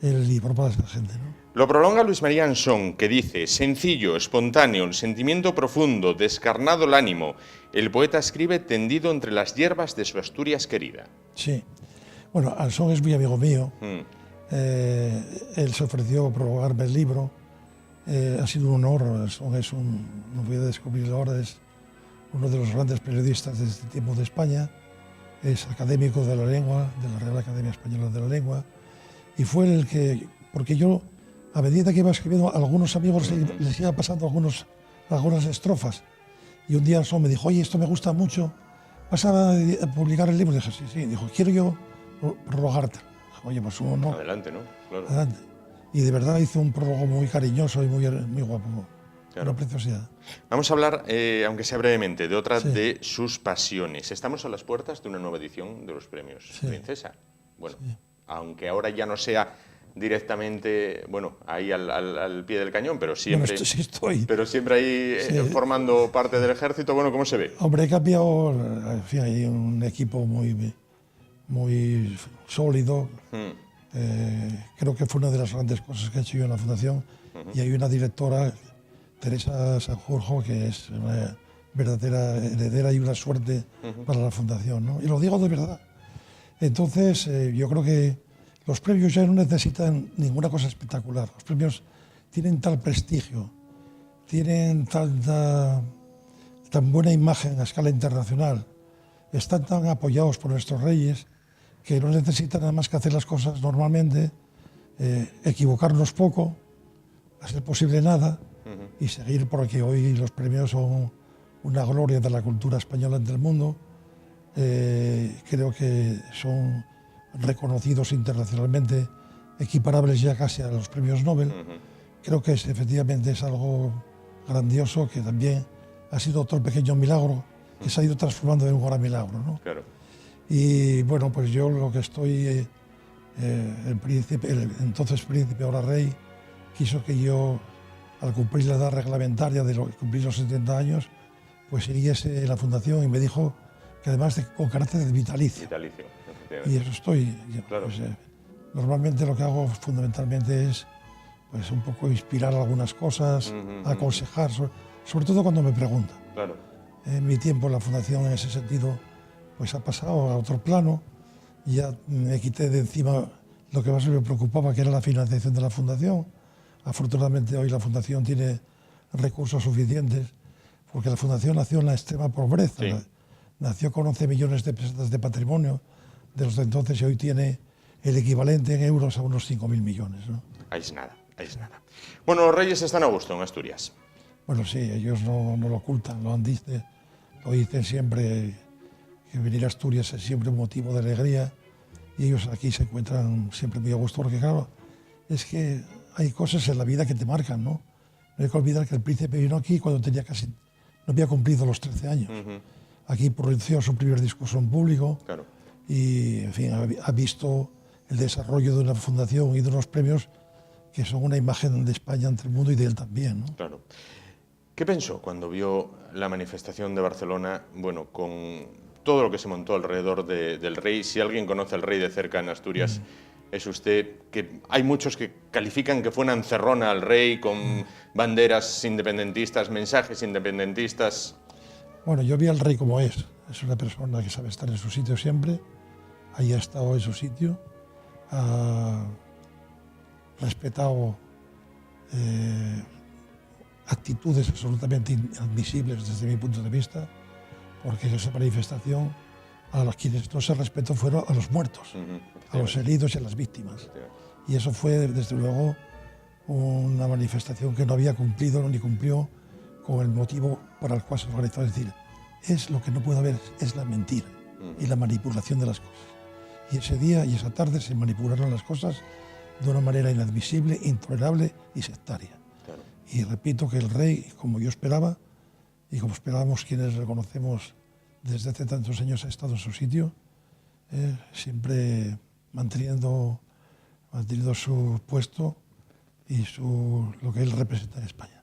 el libro para esa gente, ¿no? Lo prolonga Luis María Ansón, que dice, sencillo, espontáneo, el sentimiento profundo, descarnado el ánimo. El poeta escribe tendido entre las hierbas de su Asturias querida. Sí. Bueno, Ansón es muy amigo mío. Él se ofreció a prologarme el libro. Ha sido un honor. Ansón es no voy a descubrirlo ahora, es uno de los grandes periodistas de este tiempo de España. Es académico de la lengua, de la Real Academia Española de la Lengua. Y fue el que, porque yo, a medida que iba escribiendo, a algunos amigos les iba pasando algunas estrofas. Y un día Ansón me dijo, oye, esto me gusta mucho, ¿vas a publicar el libro? Y dije, sí. Dijo, quiero yo prologarte. Oye, pues un honor. Adelante, ¿no? Claro. Adelante. Y de verdad hizo un prólogo muy cariñoso y muy guapo. Claro. Una preciosidad. Vamos a hablar, aunque sea brevemente, de otra de sus pasiones. Estamos a las puertas de una nueva edición de los premios Princesa. Bueno, aunque ahora ya no sea directamente, bueno, ahí al pie del cañón, pero siempre, pero siempre ahí formando parte del ejército. Bueno, ¿cómo se ve? Hombre, he cambiado, en fin, hay un equipo muy sólido. Creo que fue una de las grandes cosas que he hecho yo en la Fundación. Y hay una directora, Teresa Sanjurjo, que es una verdadera heredera y una suerte para la Fundación, ¿no? Y lo digo de verdad. Entonces, yo creo que los premios ya no necesitan ninguna cosa espectacular. Los premios tienen tal prestigio, tienen tan buena imagen a escala internacional, están tan apoyados por nuestros reyes, que no necesitan nada más que hacer las cosas normalmente, equivocarnos poco, a ser posible nada, y seguir, porque hoy los premios son una gloria de la cultura española ante el mundo. Creo que son reconocidos internacionalmente, equiparables ya casi a los premios Nobel. Creo que efectivamente es algo grandioso, que también ha sido otro pequeño milagro que se ha ido transformando en un gran milagro, ¿no? Claro. Y bueno, pues yo lo que estoy, el entonces príncipe, ahora rey, quiso que yo, al cumplir la edad reglamentaria de cumplir los 70 años, pues siguiese la Fundación, y me dijo que además con carácter de vitalicio. Y eso estoy. Claro. Pues, normalmente lo que hago fundamentalmente es pues, un poco inspirar algunas cosas, aconsejar, sobre todo cuando me preguntan. Claro. Mi tiempo en la Fundación en ese sentido pues ha pasado a otro plano, y ya me quité de encima lo que más me preocupaba, que era la financiación de la Fundación. Afortunadamente hoy la Fundación tiene recursos suficientes, porque la Fundación nació en la extrema pobreza. Sí. Nació con 11 millones de pesetas de patrimonio de los de entonces, y hoy tiene el equivalente en euros a unos 5.000 millones, ¿no? Ahí es nada, ahí es nada. Bueno, los reyes están a gusto en Asturias. Bueno, sí, ellos no lo ocultan, lo dicen siempre, que venir a Asturias es siempre un motivo de alegría, y ellos aquí se encuentran siempre muy a gusto, porque claro, es que hay cosas en la vida que te marcan, ¿no? No hay que olvidar que el príncipe vino aquí cuando tenía no había cumplido los 13 años. Aquí pronunció su primer discurso en público. Claro. Y, en fin, ha visto el desarrollo de una fundación y de unos premios que son una imagen de España ante el mundo, y de él también, ¿no? Claro. ¿Qué pensó cuando vio la manifestación de Barcelona, bueno, con todo lo que se montó alrededor del rey? Si alguien conoce al rey de cerca en Asturias, es usted, que hay muchos que califican que fue una encerrona al rey, con banderas independentistas, mensajes independentistas. Bueno, yo vi al rey como es una persona que sabe estar en su sitio siempre, ahí ha estado en su sitio, ha respetado actitudes absolutamente inadmisibles desde mi punto de vista, porque esa manifestación a los quienes no se respetó fueron a los muertos, a los heridos y a las víctimas. Y eso fue, desde luego, una manifestación que no había cumplido ni cumplió con el motivo para el cual se organizó. Es decir, es lo que no puede haber, es la mentira y la manipulación de las cosas. Y ese día y esa tarde se manipularon las cosas de una manera inadmisible, intolerable y sectaria. Claro. Y repito que el rey, como yo esperaba, y como esperábamos quienes reconocemos desde hace tantos años, ha estado en su sitio, siempre manteniendo su puesto y lo que él representa en España.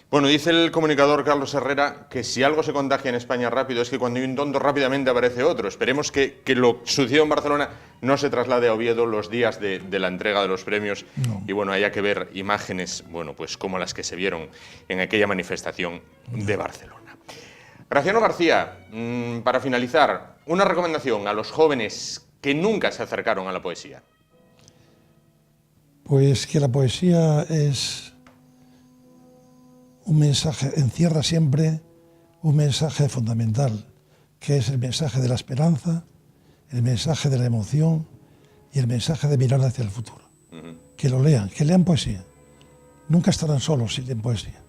Bueno, dice el comunicador Carlos Herrera que si algo se contagia en España rápido es que cuando hay un tonto rápidamente aparece otro. Esperemos que lo sucedido en Barcelona no se traslade a Oviedo los días de la entrega de los premios. No. Y bueno, haya que ver imágenes, bueno, pues como las que se vieron en aquella manifestación de Barcelona. Graciano García, para finalizar, una recomendación a los jóvenes que nunca se acercaron a la poesía. Pues que la poesía es un mensaje, encierra siempre un mensaje fundamental, que es el mensaje de la esperanza, el mensaje de la emoción y el mensaje de mirar hacia el futuro. Que lo lean, que lean poesía. Nunca estarán solos si leen poesía.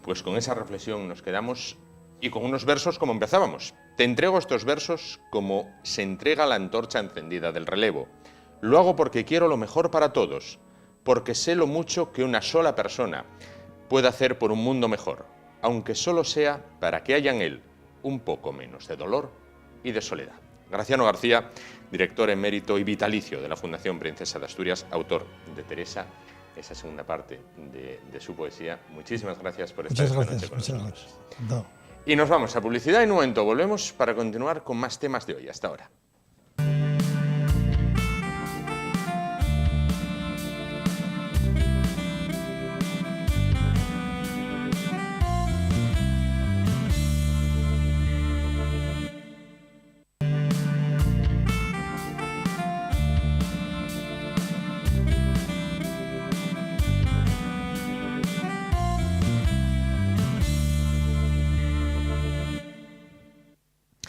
Pues con esa reflexión nos quedamos y con unos versos como empezábamos. Te entrego estos versos como se entrega la antorcha encendida del relevo. Lo hago porque quiero lo mejor para todos, porque sé lo mucho que una sola persona puede hacer por un mundo mejor, aunque solo sea para que haya en él un poco menos de dolor y de soledad. Graciano García, director emérito y vitalicio de la Fundación Princesa de Asturias, autor de Teresa, esa segunda parte de su poesía. Muchísimas gracias por estar esta noche con nosotros. Muchas gracias. No. Y nos vamos a publicidad y en un momento volvemos para continuar con más temas de hoy. Hasta ahora.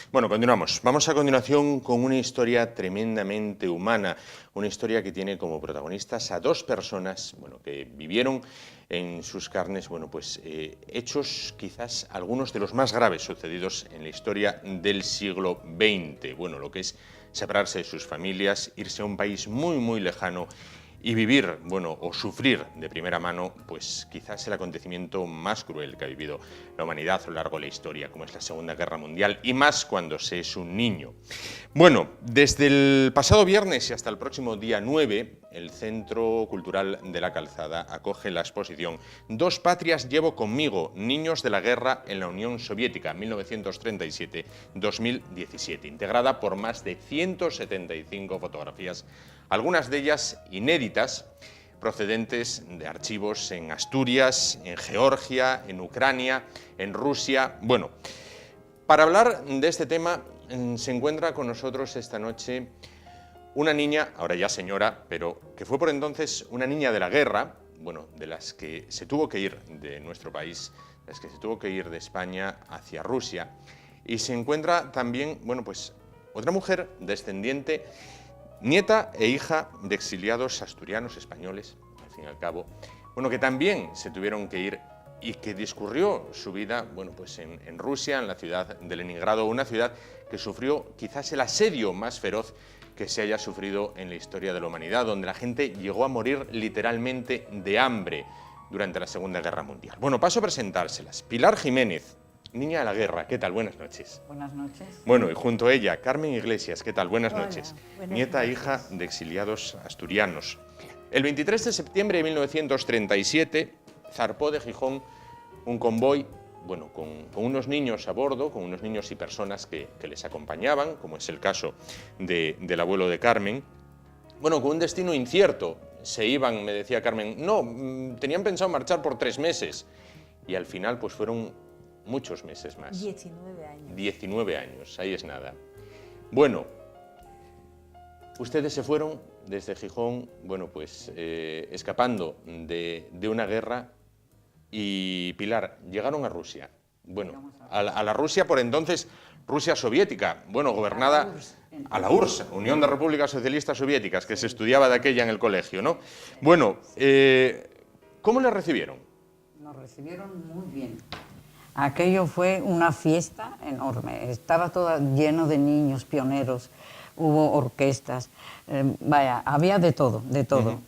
Bueno, continuamos. Vamos a continuación con una historia tremendamente humana, una historia que tiene como protagonistas a dos personas, bueno, que vivieron en sus carnes, bueno, pues hechos quizás algunos de los más graves sucedidos en la historia del siglo XX. Bueno, lo que es separarse de sus familias, irse a un país muy, muy lejano y vivir, bueno, o sufrir de primera mano, pues quizás el acontecimiento más cruel que ha vivido la humanidad a lo largo de la historia, como es la Segunda Guerra Mundial, y más cuando se es un niño. Bueno, desde el pasado viernes y hasta el próximo día 9, el Centro Cultural de la Calzada acoge la exposición Dos patrias llevo conmigo, niños de la guerra en la Unión Soviética, 1937-2017, integrada por más de 175 fotografías, algunas de ellas inéditas, procedentes de archivos en Asturias, en Georgia, en Ucrania, en Rusia. Bueno, para hablar de este tema se encuentra con nosotros esta noche una niña, ahora ya señora, pero que fue por entonces una niña de la guerra, bueno, de las que se tuvo que ir de nuestro país, de las que se tuvo que ir de España hacia Rusia. Y se encuentra también, bueno, pues otra mujer descendiente, nieta e hija de exiliados asturianos españoles, al fin y al cabo, bueno, que también se tuvieron que ir y que discurrió su vida, bueno, pues en Rusia, en la ciudad de Leningrado, una ciudad que sufrió quizás el asedio más feroz que se haya sufrido en la historia de la humanidad, donde la gente llegó a morir literalmente de hambre durante la Segunda Guerra Mundial. Bueno, paso a presentárselas. Pilar Jiménez, niña de la guerra, ¿qué tal? Buenas noches. Buenas noches. Bueno, y junto a ella, Carmen Iglesias, ¿qué tal? Buenas Hola, noches. buenas Nieta e noches. hija de exiliados asturianos. El 23 de septiembre de 1937 zarpó de Gijón un convoy, bueno, con unos niños a bordo, con unos niños y personas que les acompañaban, como es el caso del abuelo de Carmen, bueno, con un destino incierto. Se iban, me decía Carmen, no, tenían pensado marchar por 3 meses, y al final pues fueron muchos meses más. 19 años. 19 años, ahí es nada. Bueno, ustedes se fueron desde Gijón, bueno, pues escapando de una guerra, y Pilar, llegaron a Rusia. bueno, a la Rusia por entonces, Rusia soviética, bueno, gobernada a la URSS, Unión de Repúblicas Socialistas Soviéticas, que se estudiaba de aquella en el colegio, ¿no? Bueno, ¿cómo le recibieron? Nos recibieron muy bien. Aquello fue una fiesta enorme, estaba todo lleno de niños pioneros, hubo orquestas, vaya, había de todo, de todo.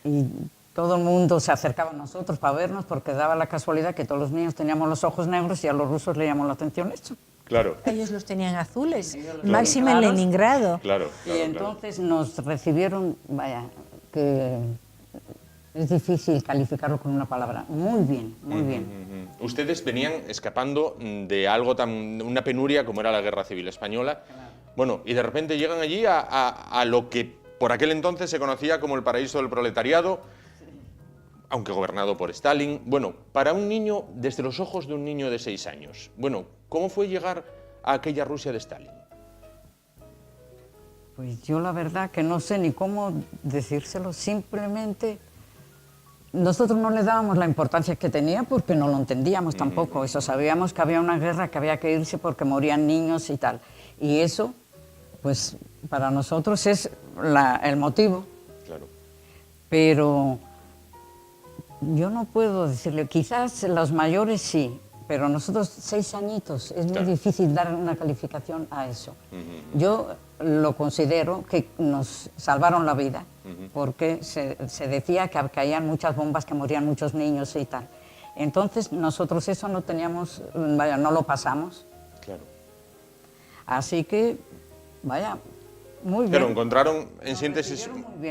Y todo el mundo se acercaba a nosotros para vernos porque daba la casualidad que todos los niños teníamos los ojos negros y a los rusos le llamó la atención eso. Claro. Ellos los tenían azules, Claro. máxime en Leningrado. Claro, claro, Y entonces nos recibieron, vaya, que es difícil calificarlo con una palabra, muy bien, muy bien. Ustedes venían escapando de algo tan, una penuria como era la Guerra Civil Española, bueno, y de repente llegan allí a lo que por aquel entonces se conocía como el paraíso del proletariado, aunque gobernado por Stalin. Bueno, para un niño, desde los ojos de un niño de 6 años, bueno, ¿cómo fue llegar a aquella Rusia de Stalin? Pues yo la verdad que no sé ni cómo decírselo, simplemente nosotros no le dábamos la importancia que tenía porque no lo entendíamos tampoco, eso sabíamos que había una guerra, que había que irse porque morían niños y tal, y eso, pues para nosotros es el motivo. Claro. Pero yo no puedo decirle, quizás los mayores sí, pero nosotros 6 añitos, es muy difícil dar una calificación a eso. Yo lo considero que nos salvaron la vida, porque se decía que caían muchas bombas, que morían muchos niños y tal. Entonces nosotros eso no teníamos, vaya, no lo pasamos. Claro. Así que, vaya, muy bien. Claro, encontraron, en síntesis,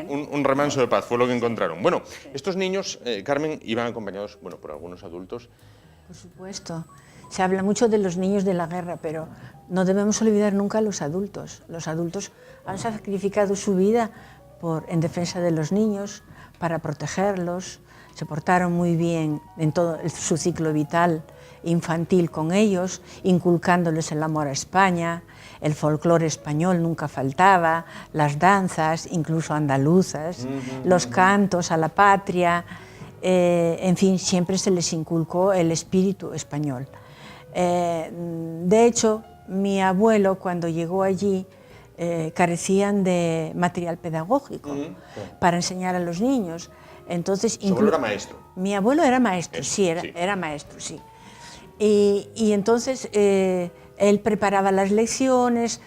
un remanso de paz, fue lo que encontraron. Bueno, estos niños, Carmen, iban acompañados, bueno, por algunos adultos. Por supuesto. Se habla mucho de los niños de la guerra, pero no debemos olvidar nunca a los adultos. Los adultos han sacrificado su vida en defensa de los niños, para protegerlos, se portaron muy bien en todo su ciclo vital infantil con ellos, inculcándoles el amor a España, el folclore español nunca faltaba, las danzas, incluso andaluzas, los cantos a la patria, en fin, siempre se les inculcó el espíritu español. De hecho, mi abuelo, cuando llegó allí, carecían de material pedagógico para enseñar a los niños. Entonces, ¿Su abuelo era maestro? Mi abuelo era maestro, sí, era maestro, sí. Y entonces él preparaba las lecciones,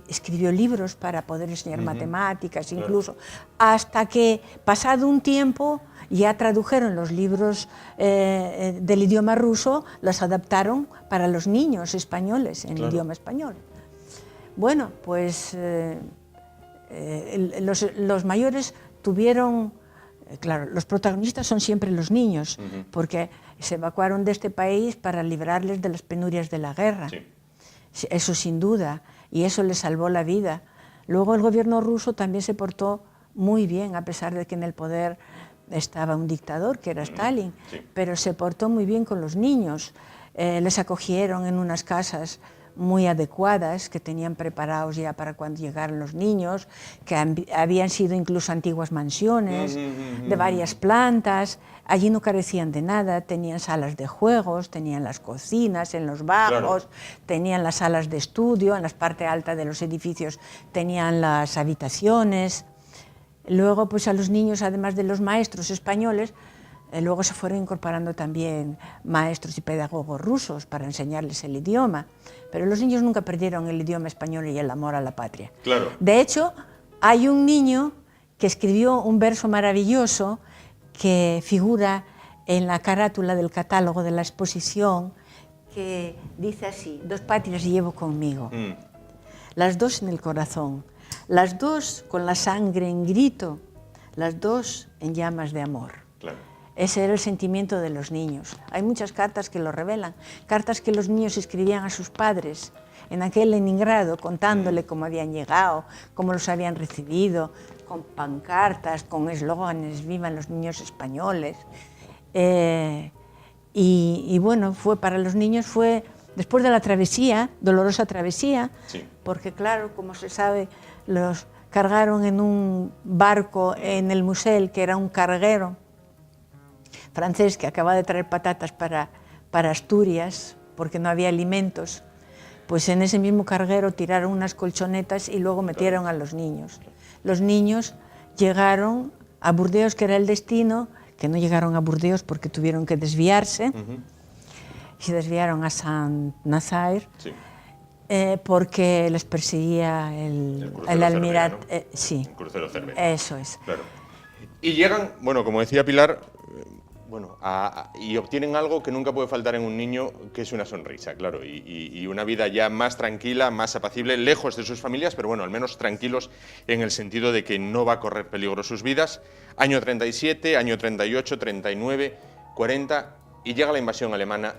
escribió libros para poder enseñar matemáticas, incluso, hasta que, pasado un tiempo, ya tradujeron los libros del idioma ruso, los adaptaron para los niños españoles, en idioma español. Bueno, pues los mayores tuvieron, claro, los protagonistas son siempre los niños, porque se evacuaron de este país para librarles de las penurias de la guerra. Sí. Eso sin duda, y eso les salvó la vida. Luego el gobierno ruso también se portó muy bien, a pesar de que en el poder estaba un dictador, que era Stalin, pero se portó muy bien con los niños. Les acogieron en unas casas muy adecuadas, que tenían preparados ya para cuando llegaran los niños, que habían sido incluso antiguas mansiones de varias plantas. Allí no carecían de nada, tenían salas de juegos, tenían las cocinas en los bajos, tenían las salas de estudio, en la parte alta de los edificios tenían las habitaciones. Luego, pues a los niños, además de los maestros españoles, luego se fueron incorporando también maestros y pedagogos rusos para enseñarles el idioma, pero los niños nunca perdieron el idioma español y el amor a la patria. Claro. De hecho, hay un niño que escribió un verso maravilloso que figura en la carátula del catálogo de la exposición, que dice así: 2 patrias llevo conmigo, las 2 en el corazón, las 2 con la sangre en grito, las 2 en llamas de amor. Claro. Ese era el sentimiento de los niños. Hay muchas cartas que lo revelan, cartas que los niños escribían a sus padres en aquel Leningrado, contándole cómo habían llegado, cómo los habían recibido, con pancartas, con eslóganes: vivan los niños españoles. Y bueno, para los niños fue, después de la travesía, dolorosa travesía, porque claro, como se sabe, los cargaron en un barco en el Musel, que era un carguero francés que acaba de traer patatas para para Asturias, porque no había alimentos, pues en ese mismo carguero tiraron unas colchonetas y luego metieron a los niños. Los niños llegaron a Burdeos, que era el destino, que no llegaron a Burdeos porque tuvieron que desviarse, se desviaron a Saint-Nazaire, Sí. Porque les perseguía el crucero almirante. Cervera, ¿no? Sí, El crucero Cervera. eso es. Claro. Y llegan, bueno, como decía Pilar, bueno, y obtienen algo que nunca puede faltar en un niño, que es una sonrisa, claro, y una vida ya más tranquila, más apacible, lejos de sus familias, pero bueno, al menos tranquilos en el sentido de que no va a correr peligro sus vidas. Año 37, año 38, 39, 40, y llega la invasión alemana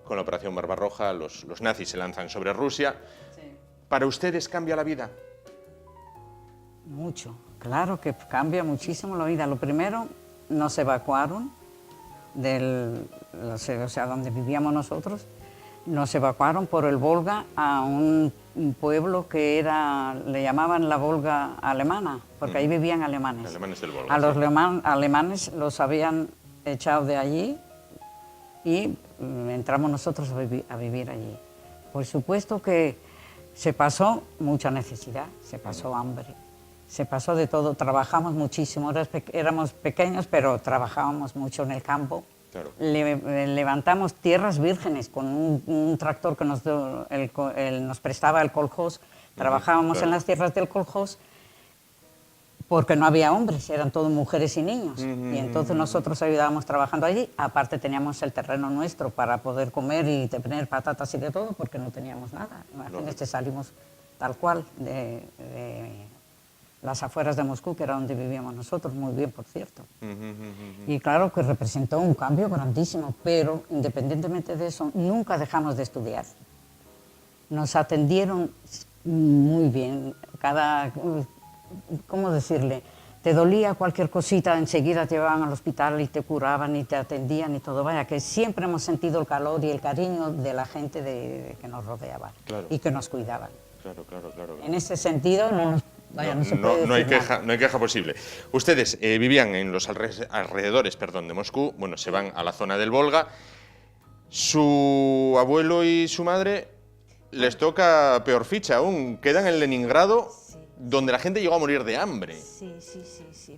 con la Operación Barbarroja, los nazis se lanzan sobre Rusia. Sí. ¿Para ustedes cambia la vida? Mucho, claro que cambia muchísimo la vida. Lo primero, nos evacuaron o sea, donde vivíamos nosotros, nos evacuaron por el Volga a un pueblo que le llamaban la Volga alemana, porque ahí vivían alemanes. Alemanes del Volga. A los sí. alemanes los habían echado de allí y entramos nosotros a vivir allí. Por supuesto que se pasó mucha necesidad, se pasó hambre, se pasó de todo, trabajamos muchísimo, éramos pequeños, pero trabajábamos mucho en el campo. Claro. Levantamos tierras vírgenes con un tractor que nos prestaba el kolkhoz, trabajábamos claro. en las tierras del kolkhoz, porque no había hombres, eran todos mujeres y niños. Y entonces nosotros ayudábamos trabajando allí. Aparte teníamos el terreno nuestro para poder comer y tener patatas y de todo, porque no teníamos nada. Imagínate, salimos tal cual de las afueras de Moscú, que era donde vivíamos nosotros, muy bien, por cierto. Y claro que representó un cambio grandísimo, pero independientemente de eso, nunca dejamos de estudiar. Nos atendieron muy bien. ¿Cómo decirle? Te dolía cualquier cosita, enseguida te llevaban al hospital y te curaban y te atendían y todo. Vaya, que siempre hemos sentido el calor y el cariño de la gente que nos rodeaba, claro. y que nos cuidaban. Claro. En ese sentido, no se puede no hay decir queja, nada. no hay queja posible. Ustedes vivían en los alrededores de Moscú, bueno, se van a la zona del Volga. Su abuelo y su madre les toca peor ficha aún, quedan en Leningrado, donde la gente llegó a morir de hambre. Sí,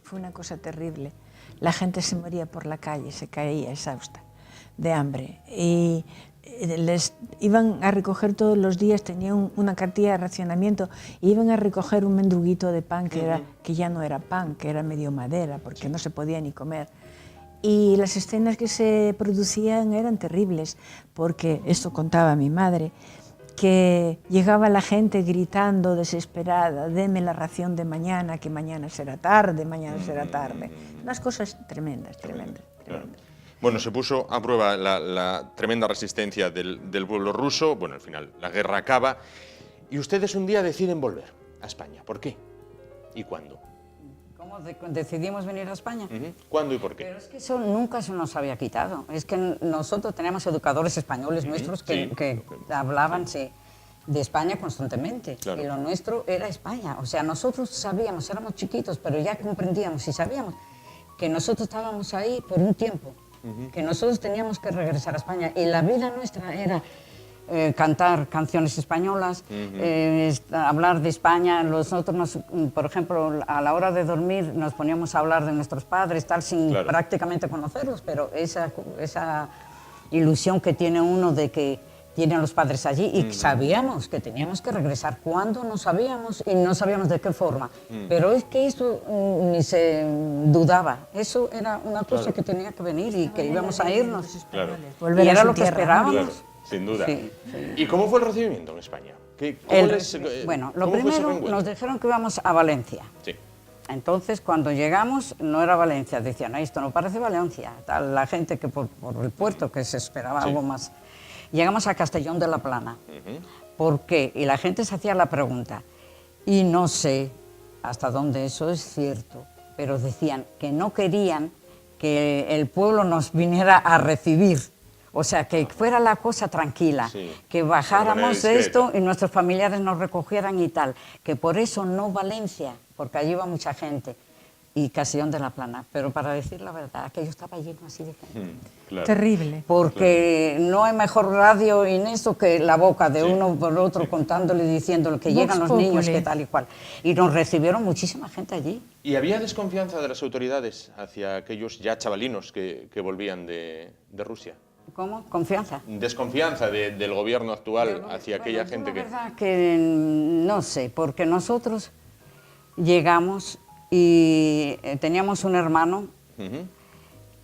fue una cosa terrible. La gente se moría por la calle, se caía exhausta de hambre. Y les iban a recoger todos los días, tenían una cartilla de racionamiento, e iban a recoger un mendruguito de pan que ya no era pan, que era medio madera, porque no se podía ni comer. Y las escenas que se producían eran terribles, porque esto contaba mi madre, que llegaba la gente gritando desesperada: deme la ración de mañana, que mañana será tarde, mañana será tarde. Unas cosas tremendas. Claro. Bueno, se puso a prueba la tremenda resistencia del pueblo ruso. Bueno, al final la guerra acaba y ustedes un día deciden volver a España. ¿Por qué? ¿Y cuándo? ¿Cómo decidimos venir a España? ¿Cuándo y por qué? Pero es que eso nunca se nos había quitado. Es que nosotros teníamos educadores españoles nuestros que hablaban de España constantemente. Claro. Y lo nuestro era España. O sea, nosotros sabíamos, éramos chiquitos, pero ya comprendíamos y sabíamos que nosotros estábamos ahí por un tiempo, que nosotros teníamos que regresar a España. Y la vida nuestra era cantar canciones españolas, hablar de España. Nosotros, por ejemplo, a la hora de dormir nos poníamos a hablar de nuestros padres, tal, sin prácticamente conocerlos, pero esa ilusión que tiene uno de que tiene a los padres allí, y sabíamos que teníamos que regresar. ¿Cuándo? No sabíamos, y no sabíamos de qué forma. Pero es que eso ni se dudaba. Eso era una cosa que tenía que venir y que íbamos a irnos. Claro. Volver Y a era su lo que tierra. esperábamos. Claro, sin duda. Sí. ¿Y cómo fue el recibimiento en España? Bueno, lo ¿cómo fue ese primero reencuentro? nos dijeron que íbamos a Valencia. Sí. Entonces, cuando llegamos, no era Valencia. Decían: esto no parece Valencia. Tal, la gente que por el puerto, que se esperaba algo más. Llegamos a Castellón de la Plana. ¿Por qué? Y la gente se hacía la pregunta. Y no sé hasta dónde eso es cierto, pero decían que no querían que el pueblo nos viniera a recibir. O sea, que fuera la cosa tranquila, que bajáramos de esto y nuestros familiares nos recogieran y tal. Que por eso no Valencia, porque allí iba mucha gente. y Castellón de la Plana. Pero para decir la verdad, aquello estaba lleno así de gente. Claro. Terrible. Porque no hay mejor radio en eso que la boca de uno por otro contándole y diciéndole que Vox llegan los populi. niños, que tal y cual. Y nos recibieron muchísima gente allí. ¿Y había desconfianza de las autoridades hacia aquellos ya chavalinos que volvían de Rusia? ¿Cómo? ¿Confianza? Desconfianza del gobierno actual hacia aquella Bueno, gente yo que... la verdad que no sé, porque nosotros llegamos y teníamos un hermano Ujú.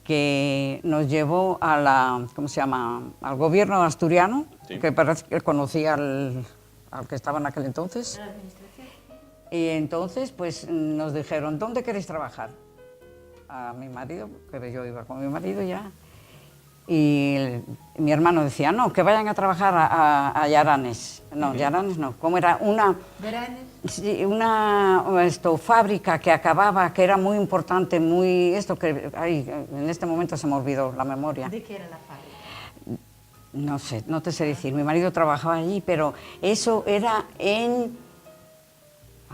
que nos llevó a la, ¿cómo se llama?, al gobierno asturiano, Sí. que parece que conocía al que estaba en aquel entonces. Y entonces, pues nos dijeron, ¿dónde queréis trabajar? A mi marido, que yo iba con mi marido ya. Y mi hermano decía, no, que vayan a trabajar a Yaranes. No, Yaranes no, ¿cómo era? Sí, una fábrica que acababa, que era muy importante, muy... Esto que ay, en este momento se me olvidó la memoria. ¿De qué era la fábrica? No sé, no te sé decir. Mi marido trabajaba allí, pero eso era en...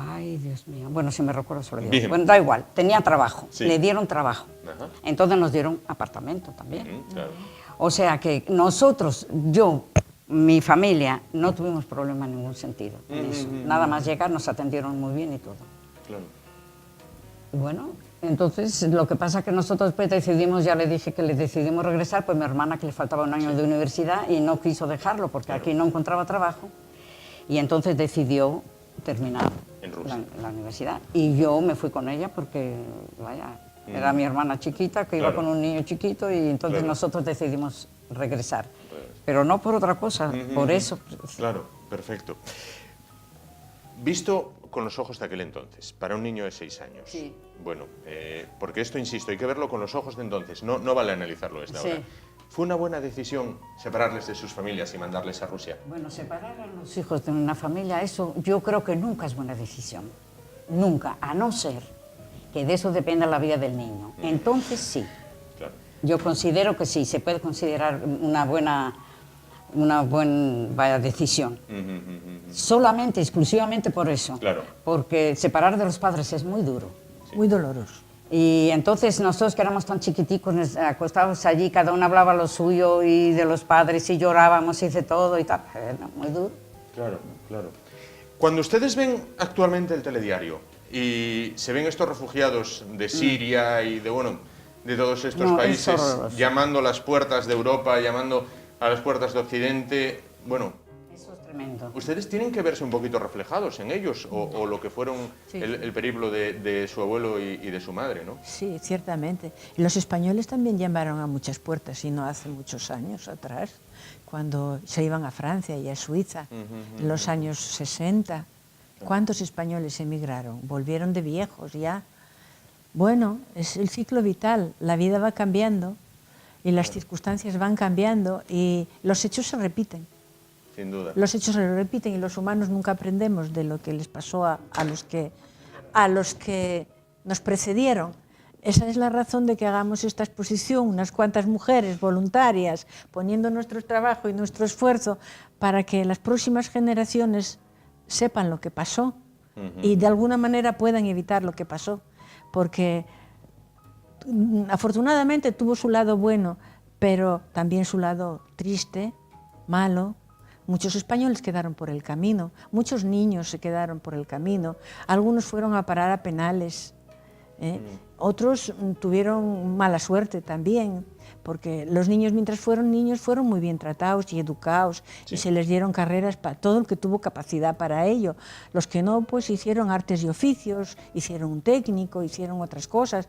Ay, Dios mío. Bueno, si me recuerdo se lo digo. Bien. Bueno, da igual, tenía trabajo, Sí. le dieron trabajo. Ajá. Entonces nos dieron apartamento también. Ujú, claro. O sea que nosotros, yo, mi familia, no tuvimos problema en ningún sentido en eso. Nada más llegar nos atendieron muy bien y todo. Claro. Y bueno, entonces lo que pasa es que nosotros pues decidimos, ya le dije que le decidimos regresar, pues mi hermana que le faltaba un año de universidad y no quiso dejarlo porque aquí no encontraba trabajo y entonces decidió terminar En Rusia. la universidad. Y yo me fui con ella porque, vaya, era mi hermana chiquita que iba Claro. con un niño chiquito y entonces Claro. nosotros decidimos regresar. Pero no por otra cosa, por eso. Claro, perfecto. Visto con los ojos de aquel entonces, para un niño de 6 años. Sí. Bueno, porque esto, insisto, hay que verlo con los ojos de entonces, no vale analizarlo desde Sí. ahora. ¿Fue una buena decisión separarles de sus familias y mandarles a Rusia? Bueno, separar a los hijos de una familia, eso yo creo que nunca es buena decisión. Nunca, a no ser que de eso dependa la vida del niño. Entonces sí, Claro. yo considero que sí, se puede considerar una buena vaya, decisión. Solamente, exclusivamente por eso. Claro. Porque separar de los padres es muy duro. Muy doloroso. Y entonces nosotros que éramos tan chiquiticos, nos acostábamos allí, cada uno hablaba lo suyo y de los padres y llorábamos y de todo y tal. Era muy duro. Claro, claro. Cuando ustedes ven actualmente el telediario y se ven estos refugiados de Siria y de todos estos No, es países horroroso. llamando a las puertas de Europa, llamando a las puertas de Occidente, Eso es tremendo. ¿ustedes tienen que verse un poquito reflejados en ellos o lo que fueron Sí. el periplo de su abuelo y de su madre, ¿no? Sí, ciertamente. Y los españoles también llamaron a muchas puertas, y no hace muchos años atrás, cuando se iban a Francia y a Suiza, en los años 60. ¿Cuántos españoles emigraron? Volvieron de viejos ya. Bueno, es el ciclo vital, la vida va cambiando y las circunstancias van cambiando y los hechos se repiten. Sin duda. Los hechos se repiten y los humanos nunca aprendemos de lo que les pasó a los que nos precedieron. Esa es la razón de que hagamos esta exposición, unas cuantas mujeres voluntarias, poniendo nuestro trabajo y nuestro esfuerzo para que las próximas generaciones sepan lo que pasó y de alguna manera puedan evitar lo que pasó. Porque afortunadamente tuvo su lado bueno, pero también su lado triste, malo. Muchos españoles quedaron por el camino, muchos niños se quedaron por el camino, algunos fueron a parar a penales, otros tuvieron mala suerte también, porque los niños mientras fueron niños fueron muy bien tratados y educados y se les dieron carreras para todo el que tuvo capacidad para ello. Los que no, pues hicieron artes y oficios, hicieron un técnico, hicieron otras cosas.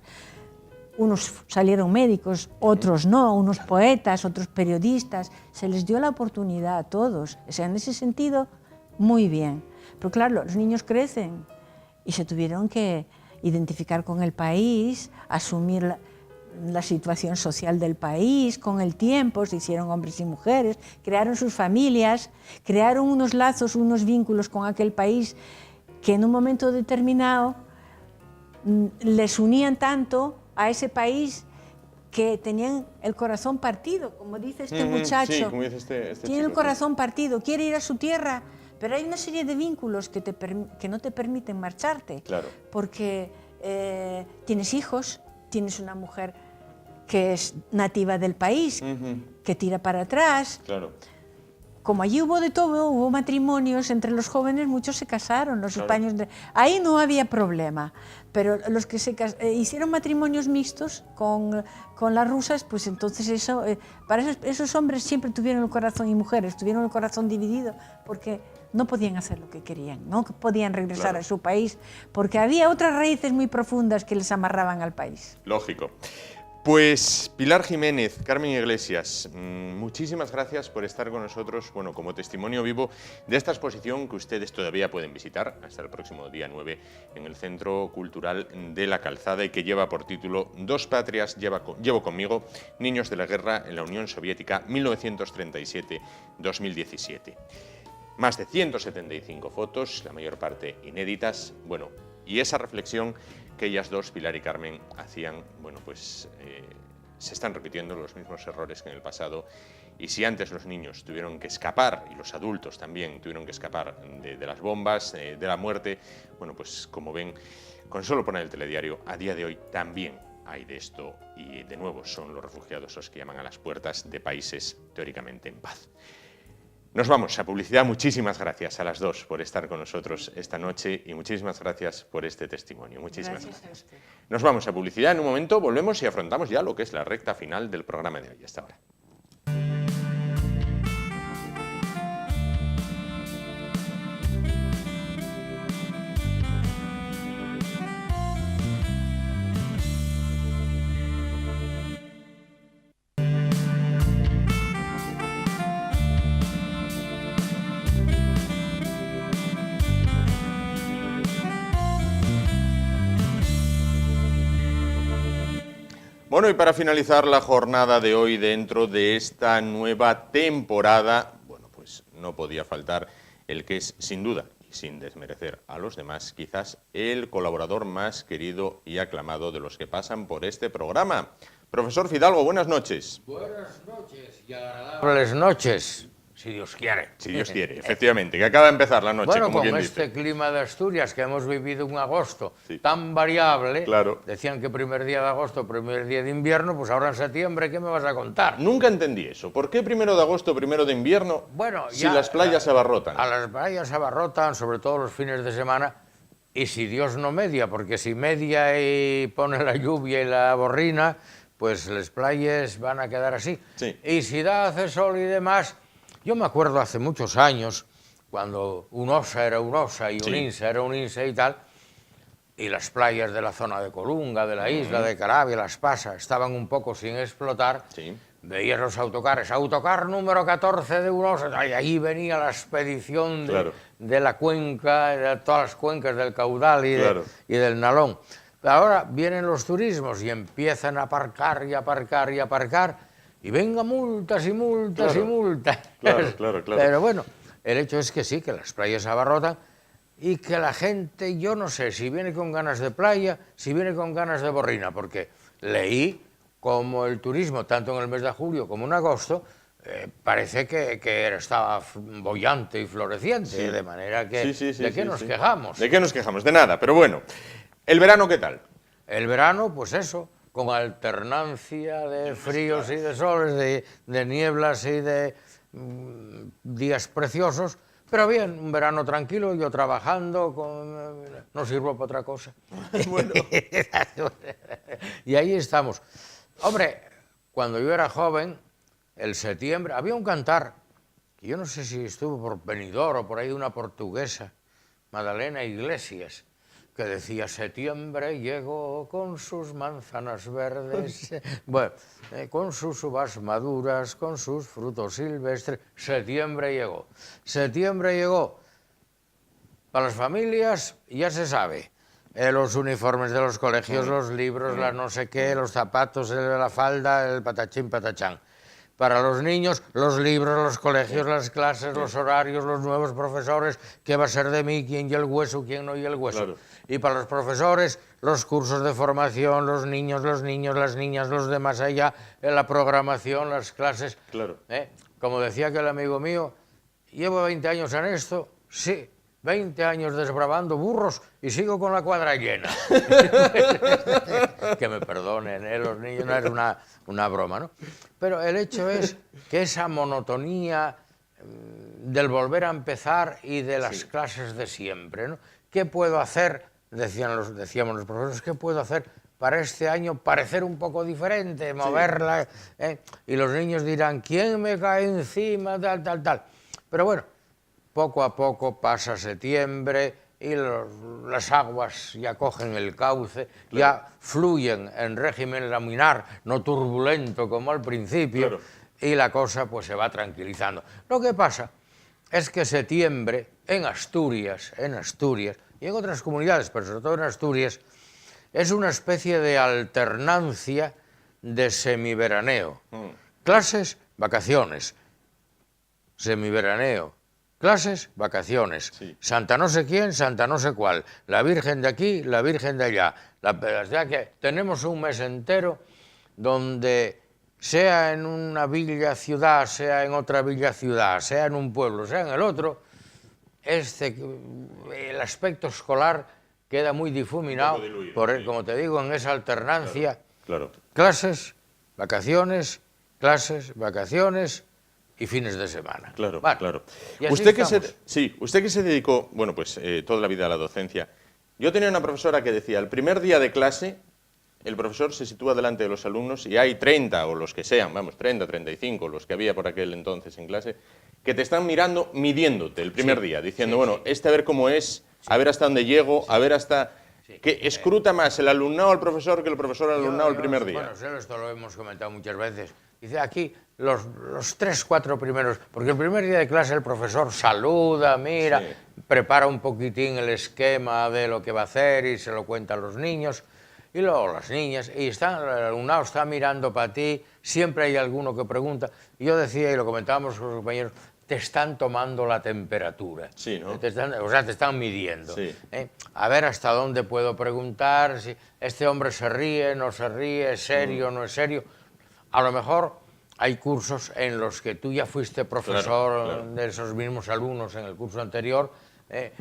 Unos salieron médicos, otros no, unos poetas, otros periodistas. Se les dio la oportunidad a todos. O sea, en ese sentido, muy bien. Pero claro, los niños crecen y se tuvieron que identificar con el país, asumir la situación social del país, con el tiempo, se hicieron hombres y mujeres, crearon sus familias, crearon unos lazos, unos vínculos con aquel país que en un momento determinado les unían tanto a ese país que tenían el corazón partido, como dice este muchacho. Sí, como dice este Tiene el chico, corazón partido, quiere ir a su tierra, pero hay una serie de vínculos que no te permiten marcharte. Claro. Porque tienes hijos, tienes una mujer que es nativa del país, que tira para atrás. Claro. Como allí hubo de todo, hubo matrimonios entre los jóvenes, muchos se casaron, los españoles. Ahí no había problema, pero los que hicieron matrimonios mixtos con las rusas, pues entonces eso, para esos hombres siempre tuvieron el corazón, y mujeres tuvieron el corazón dividido, porque no podían hacer lo que querían, no podían regresar a su país, porque había otras raíces muy profundas que les amarraban al país. Lógico. Pues Pilar Jiménez, Carmen Iglesias, muchísimas gracias por estar con nosotros, bueno, como testimonio vivo de esta exposición que ustedes todavía pueden visitar hasta el próximo día 9 en el Centro Cultural de la Calzada y que lleva por título Dos patrias llevo conmigo, niños de la guerra en la Unión Soviética 1937-2017. Más de 175 fotos, la mayor parte inéditas, bueno, y esa reflexión que ellas dos, Pilar y Carmen, hacían, bueno, pues se están repitiendo los mismos errores que en el pasado, y si antes los niños tuvieron que escapar, y los adultos también tuvieron que escapar de las bombas, de la muerte, bueno, pues como ven, con solo poner el telediario, a día de hoy también hay de esto, y de nuevo son los refugiados los que llaman a las puertas de países teóricamente en paz. Nos vamos a publicidad. Muchísimas gracias a las dos por estar con nosotros esta noche y muchísimas gracias por este testimonio. Muchísimas gracias. Nos vamos a publicidad. En un momento volvemos y afrontamos ya lo que es la recta final del programa de hoy. Hasta ahora. Bueno, y para finalizar la jornada de hoy dentro de esta nueva temporada, bueno, pues no podía faltar el que es, sin duda, y sin desmerecer a los demás, quizás el colaborador más querido y aclamado de los que pasan por este programa. Profesor Fidalgo, buenas noches. Buenas noches y agradables noches, si Dios quiere. Si Dios quiere, efectivamente, que acaba de empezar la noche, bueno, como bien con dice. este clima de Asturias que hemos vivido un agosto Sí. tan variable, Claro. decían que primer día de agosto, primer día de invierno, pues ahora en septiembre, ¿qué me vas a contar? Nunca entendí eso. ¿Por qué 1 de agosto, 1 de invierno, Bueno, si ya, las playas se abarrotan? A las playas se abarrotan, sobre todo los fines de semana, y si Dios no media, porque si media y pone la lluvia y la borrina, pues las playas van a quedar así. Sí. Y si hace sol y demás, yo me acuerdo hace muchos años, cuando un osa era un osa y un Sí. insa era un insa y tal, y las playas de la zona de Colunga, de la isla de Carabia, Las Pasas, estaban un poco sin explotar, Sí. veías los autocares, autocar número 14 de Urosa, y ahí venía la expedición Claro. de la cuenca, de todas las cuencas del caudal y, Claro. y del Nalón. Pero ahora vienen los turismos y empiezan a aparcar y aparcar y aparcar, y venga multas y multas Claro. y multas. Claro, claro, claro. Pero bueno, el hecho es que sí, que las playas se abarrotan y que la gente, yo no sé si viene con ganas de playa, si viene con ganas de borrina, porque leí como el turismo, tanto en el mes de julio como en agosto, parece que estaba bollante y floreciente, Sí. de manera que Sí, ¿de qué nos quejamos? ¿De qué nos quejamos? De nada, pero bueno. ¿El verano qué tal? El verano, pues eso, con alternancia de fríos y de soles, de nieblas y de días preciosos, pero bien, un verano tranquilo, yo trabajando, no sirvo para otra cosa. Bueno. Y ahí estamos. Hombre, cuando yo era joven, el septiembre, había un cantar, que yo no sé si estuvo por Benidorm o por ahí de una portuguesa, Madalena Iglesias, que decía, septiembre llegó con sus manzanas verdes, bueno, con sus uvas maduras, con sus frutos silvestres, septiembre llegó. Septiembre llegó. Para las familias, ya se sabe, los uniformes de los colegios, los libros, las no sé qué, los zapatos, la falda, el patachín, patachán. Para los niños, los libros, los colegios, las clases, los horarios, los nuevos profesores, qué va a ser de mí, quién y el hueso, quién no y el hueso. Claro. Y para los profesores, los cursos de formación, los niños, las niñas, los de más allá, la programación, las clases. Claro. Como decía aquel amigo mío, llevo 20 años en esto, sí, 20 años desbravando burros y sigo con la cuadra llena. Que me perdonen, los niños, no es una broma, ¿no? Pero el hecho es que esa monotonía del volver a empezar y de las clases de siempre, ¿no? ¿Qué puedo hacer? Decíamos los profesores, ¿qué puedo hacer para este año parecer un poco diferente, moverla? Y los niños dirán, ¿quién me cae encima? Tal, tal, tal. Pero bueno, poco a poco pasa septiembre y las aguas ya cogen el cauce, ya fluyen en régimen laminar, no turbulento como al principio, y la cosa pues se va tranquilizando. Lo que pasa es que septiembre en Asturias y en otras comunidades, pero sobre todo en Asturias, es una especie de alternancia de semiveraneo. Clases, vacaciones. Semiveraneo. Clases, vacaciones. Santa no sé quién, santa no sé cuál. La Virgen de aquí, la Virgen de allá. O sea que tenemos un mes entero donde, sea en una villa ciudad, sea en otra villa ciudad, sea en un pueblo, sea en el otro, el aspecto escolar queda muy difuminado, como te digo, en esa alternancia. Clases, vacaciones y fines de semana. Claro, vale. claro. Y así Usted que se dedicó, bueno, pues toda la vida a la docencia. Yo tenía una profesora que decía, el primer día de clase, el profesor se sitúa delante de los alumnos y hay 30 o los que sean, vamos, 30, 35, los que había por aquel entonces en clase, que te están mirando, midiéndote el primer día, diciendo, bueno, a ver cómo es, a ver hasta dónde llego, a ver hasta... que escruta más el alumnado al profesor que el profesor al alumnado el primer día. Bueno, esto lo hemos comentado muchas veces. Dice, aquí los 3, 4 primeros, porque el primer día de clase el profesor saluda, mira, prepara un poquitín el esquema de lo que va a hacer y se lo cuenta a los niños, y luego las niñas, y el alumnado está mirando para ti, siempre hay alguno que pregunta. Y yo decía, y lo comentábamos con los compañeros, te están tomando la temperatura. Sí, ¿no? Te están midiendo. Sí. A ver hasta dónde puedo preguntar, si este hombre se ríe, no se ríe, es serio, no es serio. A lo mejor hay cursos en los que tú ya fuiste profesor de esos mismos alumnos en el curso anterior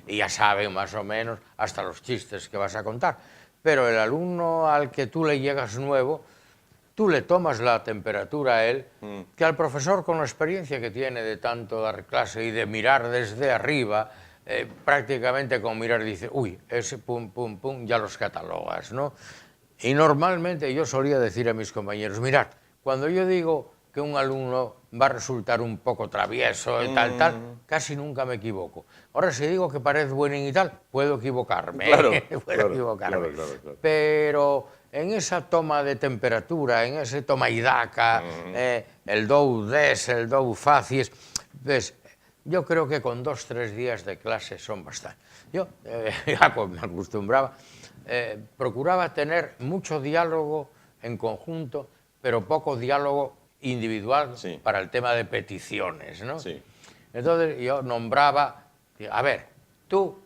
y ya saben más o menos hasta los chistes que vas a contar. Pero el alumno al que tú le llegas nuevo, tú le tomas la temperatura a él, que al profesor, con la experiencia que tiene de tanto dar clase y de mirar desde arriba, prácticamente con mirar dice, uy, ese pum, pum, pum, ya los catalogas, ¿no? Y normalmente yo solía decir a mis compañeros, mirad, cuando yo digo que un alumno va a resultar un poco travieso y tal, casi nunca me equivoco. Ahora, si digo que parece buenín y tal, puedo equivocarme. Puedo equivocarme. Claro. Pero en esa toma de temperatura, en ese toma y daca, el dou des, el dou facies, pues, yo creo que con 2 o 3 días de clase son bastante. Yo ya me acostumbraba, procuraba tener mucho diálogo en conjunto, pero poco diálogo individual para el tema de peticiones, ¿no? Entonces yo nombraba, a ver, tú,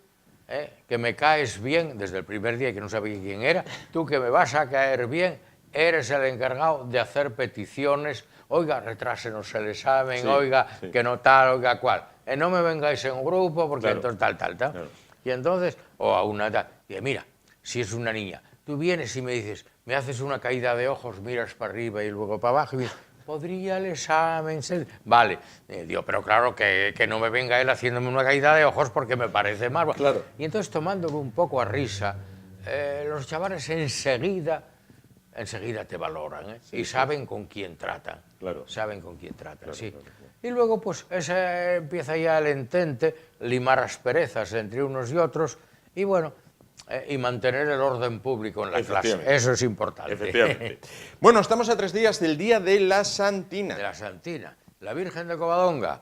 que me caes bien, desde el primer día que no sabía quién era, tú que me vas a caer bien, eres el encargado de hacer peticiones, oiga, retrásenos el examen, oiga, que no tal, oiga, cual. No me vengáis en grupo porque entonces tal. Claro. Y entonces, o a una tal, y mira, si es una niña, tú vienes y me dices, me haces una caída de ojos, miras para arriba y luego para abajo y dices, ¿podría el examen ser? Vale, digo, pero claro que no me venga él haciéndome una caída de ojos porque me parece mal. Claro. Y entonces, tomándolo un poco a risa, los chavales enseguida te valoran, y saben con quién tratan. Claro. Saben con quién tratan, claro. Y luego, pues, empieza ya el entente, limar asperezas entre unos y otros, y bueno, y mantener el orden público en la clase. Eso es importante. Efectivamente. Bueno, estamos a 3 días del Día de la Santina. De la Santina. La Virgen de Covadonga,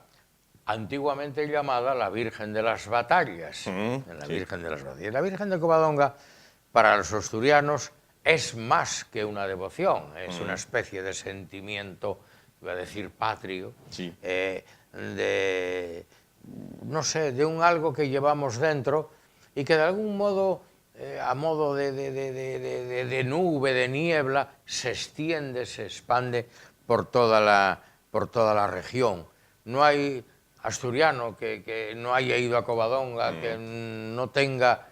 antiguamente llamada la Virgen de las Batallas. Virgen de las Batallas. La Virgen de Covadonga, para los asturianos, es más que una devoción, es una especie de sentimiento, iba a decir patrio, no sé, de un algo que llevamos dentro y que de algún modo, a modo de nube, de niebla, se extiende, se expande por toda la región. No hay asturiano que no haya ido a Covadonga, que no tenga,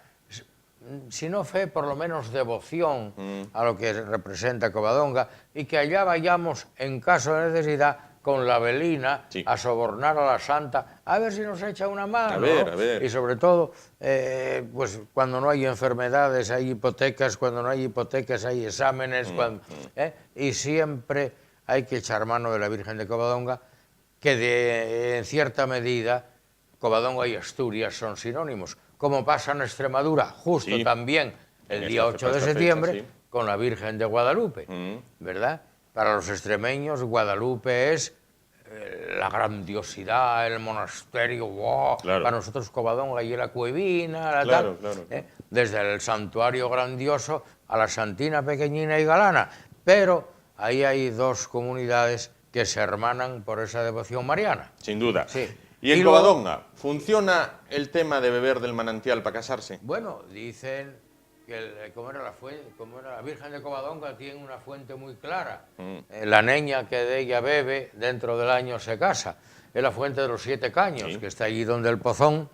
si no fe, por lo menos devoción a lo que representa Covadonga, y que allá vayamos en caso de necesidad con la velina a sobornar a la santa, a ver si nos echa una mano. A ver. Y sobre todo, pues cuando no hay enfermedades hay hipotecas, cuando no hay hipotecas hay exámenes, y siempre hay que echar mano de la Virgen de Covadonga, que en cierta medida Covadonga y Asturias son sinónimos, como pasa en Extremadura, justo también el día 8 de septiembre, con la Virgen de Guadalupe, ¿verdad? Para los extremeños, Guadalupe es la grandiosidad, el monasterio, wow. Para nosotros Covadonga y la cuevina, tal. Desde el santuario grandioso a la santina pequeñina y galana, pero ahí hay dos comunidades que se hermanan por esa devoción mariana. Sin duda. Sí. ¿Y en Covadonga funciona el tema de beber del manantial para casarse? Bueno, dicen que como era la Virgen de Covadonga tiene una fuente muy clara. La niña que de ella bebe dentro del año se casa. Es la fuente de los 7 caños, que está allí donde el Pozón.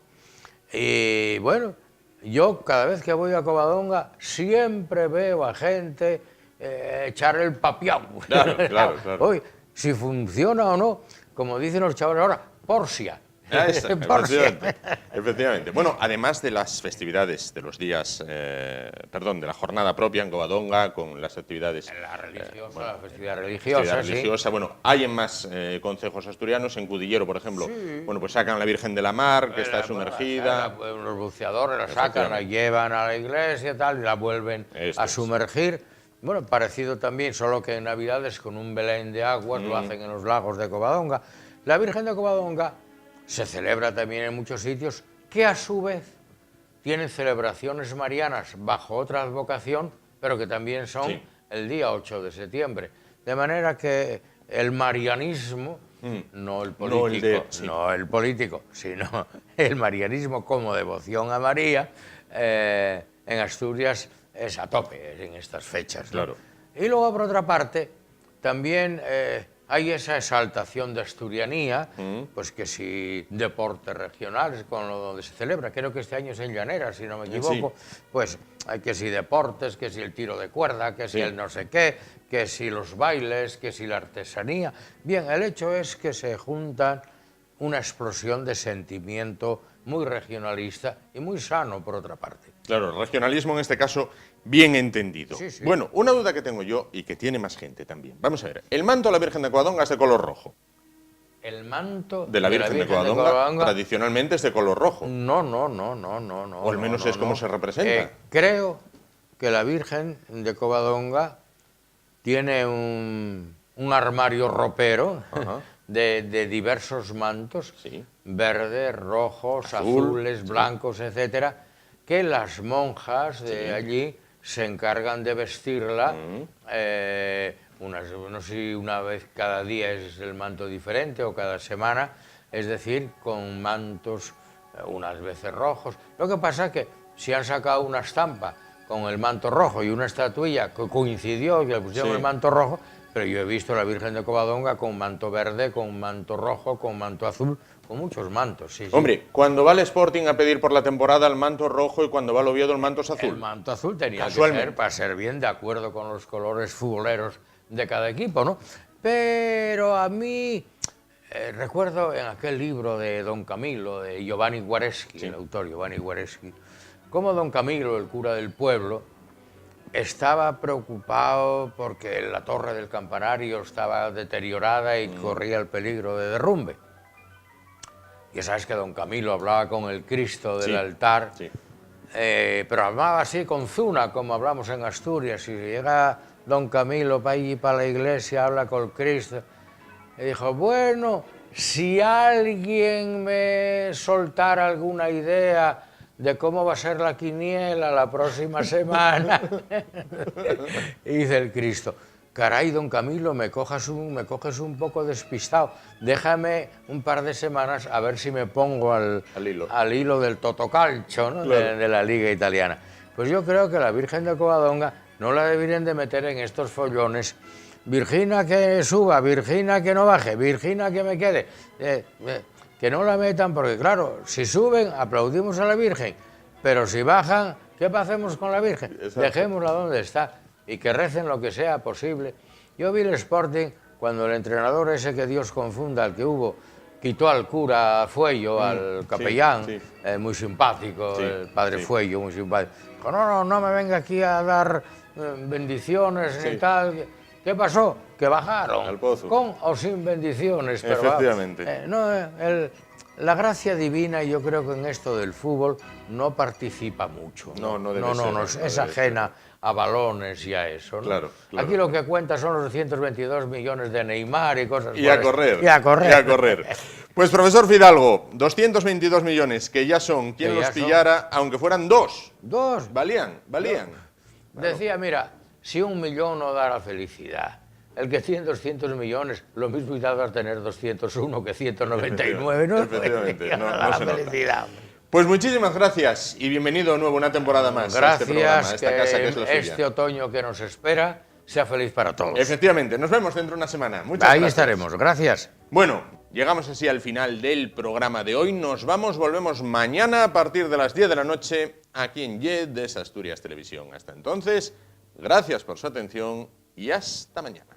Y bueno, yo cada vez que voy a Covadonga siempre veo a gente echar el papiao. Claro. Hoy, si funciona o no, como dicen los chavales ahora, porcia. Efectivamente. Bueno, además de las festividades de los días, de la jornada propia en Covadonga, con las actividades... La festividad religiosa, bueno, hay en más concejos asturianos, en Cudillero, por ejemplo, bueno, pues sacan a la Virgen de la Mar, que está sumergida... Los buceadores la sacan, la llevan a la iglesia y tal, y la vuelven a sumergir. Bueno, parecido también, solo que en Navidades con un Belén de aguas, lo hacen en los lagos de Covadonga. La Virgen de Covadonga se celebra también en muchos sitios que a su vez tienen celebraciones marianas bajo otra advocación, pero que también son el día 8 de septiembre. De manera que el marianismo, no el político, sino el marianismo como devoción a María, en Asturias es a tope en estas fechas, ¿no? Y luego, por otra parte, también hay esa exaltación de asturianía, pues que si deportes regionales con lo donde se celebra, creo que este año es en Llanera, si no me equivoco, pues hay que si deportes, que si el tiro de cuerda, que si el no sé qué, que si los bailes, que si la artesanía. Bien, el hecho es que se juntan una explosión de sentimiento muy regionalista y muy sano, por otra parte. Claro, el regionalismo en este caso bien entendido. Bueno, una duda que tengo yo y que tiene más gente también. Vamos a ver, el manto de la Virgen de Covadonga es de color rojo. El manto de la Virgen de Covadonga tradicionalmente es de color rojo. No. O al menos es como se representa. Creo que la Virgen de Covadonga tiene un armario ropero de diversos mantos, verdes, rojos, azules, blancos, etcétera, que las monjas de allí se encargan de vestirla. No sé si una vez cada día es el manto diferente o cada semana, es decir, con mantos unas veces rojos. Lo que pasa es que si han sacado una estampa con el manto rojo y una estatuilla que coincidió y le pusieron el manto rojo, pero yo he visto a la Virgen de Covadonga con manto verde, con manto rojo, con manto azul, con muchos mantos. Hombre, cuando va al Sporting a pedir por la temporada el manto rojo y cuando va al Oviedo el manto es azul. El manto azul tenía que ser para ser bien de acuerdo con los colores futboleros de cada equipo, ¿no? Pero a mí, recuerdo en aquel libro de Don Camilo, de Giovanni Guareschi, el autor Giovanni Guareschi, cómo Don Camilo, el cura del pueblo, estaba preocupado porque la torre del campanario estaba deteriorada y corría el peligro de derrumbe. Ya sabes que Don Camilo hablaba con el Cristo del altar, pero hablaba así con zuna, como hablamos en Asturias. Si llega Don Camilo para allí, para la iglesia, habla con el Cristo, y dijo, bueno, si alguien me soltara alguna idea de cómo va a ser la quiniela la próxima semana. Y dice el Cristo, caray, don Camilo, me coges un poco despistado, déjame un par de semanas a ver si me pongo al hilo del Totocalcio, ¿no? de la Liga Italiana. Pues yo creo que la Virgen de Covadonga no la deberían de meter en estos follones. Virgina que suba, Virgina que no baje, Virgina que me quede. que no la metan, porque claro, si suben, aplaudimos a la Virgen, pero si bajan, ¿qué hacemos con la Virgen? Exacto. Dejémosla donde está y que recen lo que sea posible. Yo vi el Sporting cuando el entrenador ese, que Dios confunda, el que hubo, quitó al cura Fuello, al capellán, sí. muy simpático, Sí, el padre sí. Fuello, muy simpático. Dijo, no me venga aquí a dar bendiciones Sí. ni tal. ¿Qué pasó? Que bajaron, Al pozo. con o sin bendiciones. Pero, Efectivamente. la gracia divina, yo creo que en esto del fútbol no participa mucho. No debe ser, es debe ajena a balones y a eso. ¿no? Claro. Aquí lo que cuenta son los 222 millones de Neymar y cosas Y a correr. Y a correr. Y a correr. Pues, profesor Fidalgo, 222 millones, que ya son, quien Que los ya son. pillara, aunque fueran dos. Dos. Valían. Decía, mira, si 1 millón no da la felicidad, el que tiene 200 millones, lo mismo va a tener 201 que 199, ¿no? Efectivamente, no da se la nota. felicidad. Pues muchísimas gracias y bienvenido de nuevo una temporada más a este programa, a Gracias, esta casa que es la suya. este otoño que nos espera sea feliz para todos. Efectivamente, nos vemos dentro de una semana. Muchas Ahí gracias. estaremos, gracias. Bueno, llegamos así al final del programa de hoy. Nos vamos, volvemos mañana a partir de las 10 de la noche aquí en YED de Asturias Televisión. Hasta entonces, gracias por su atención y hasta mañana.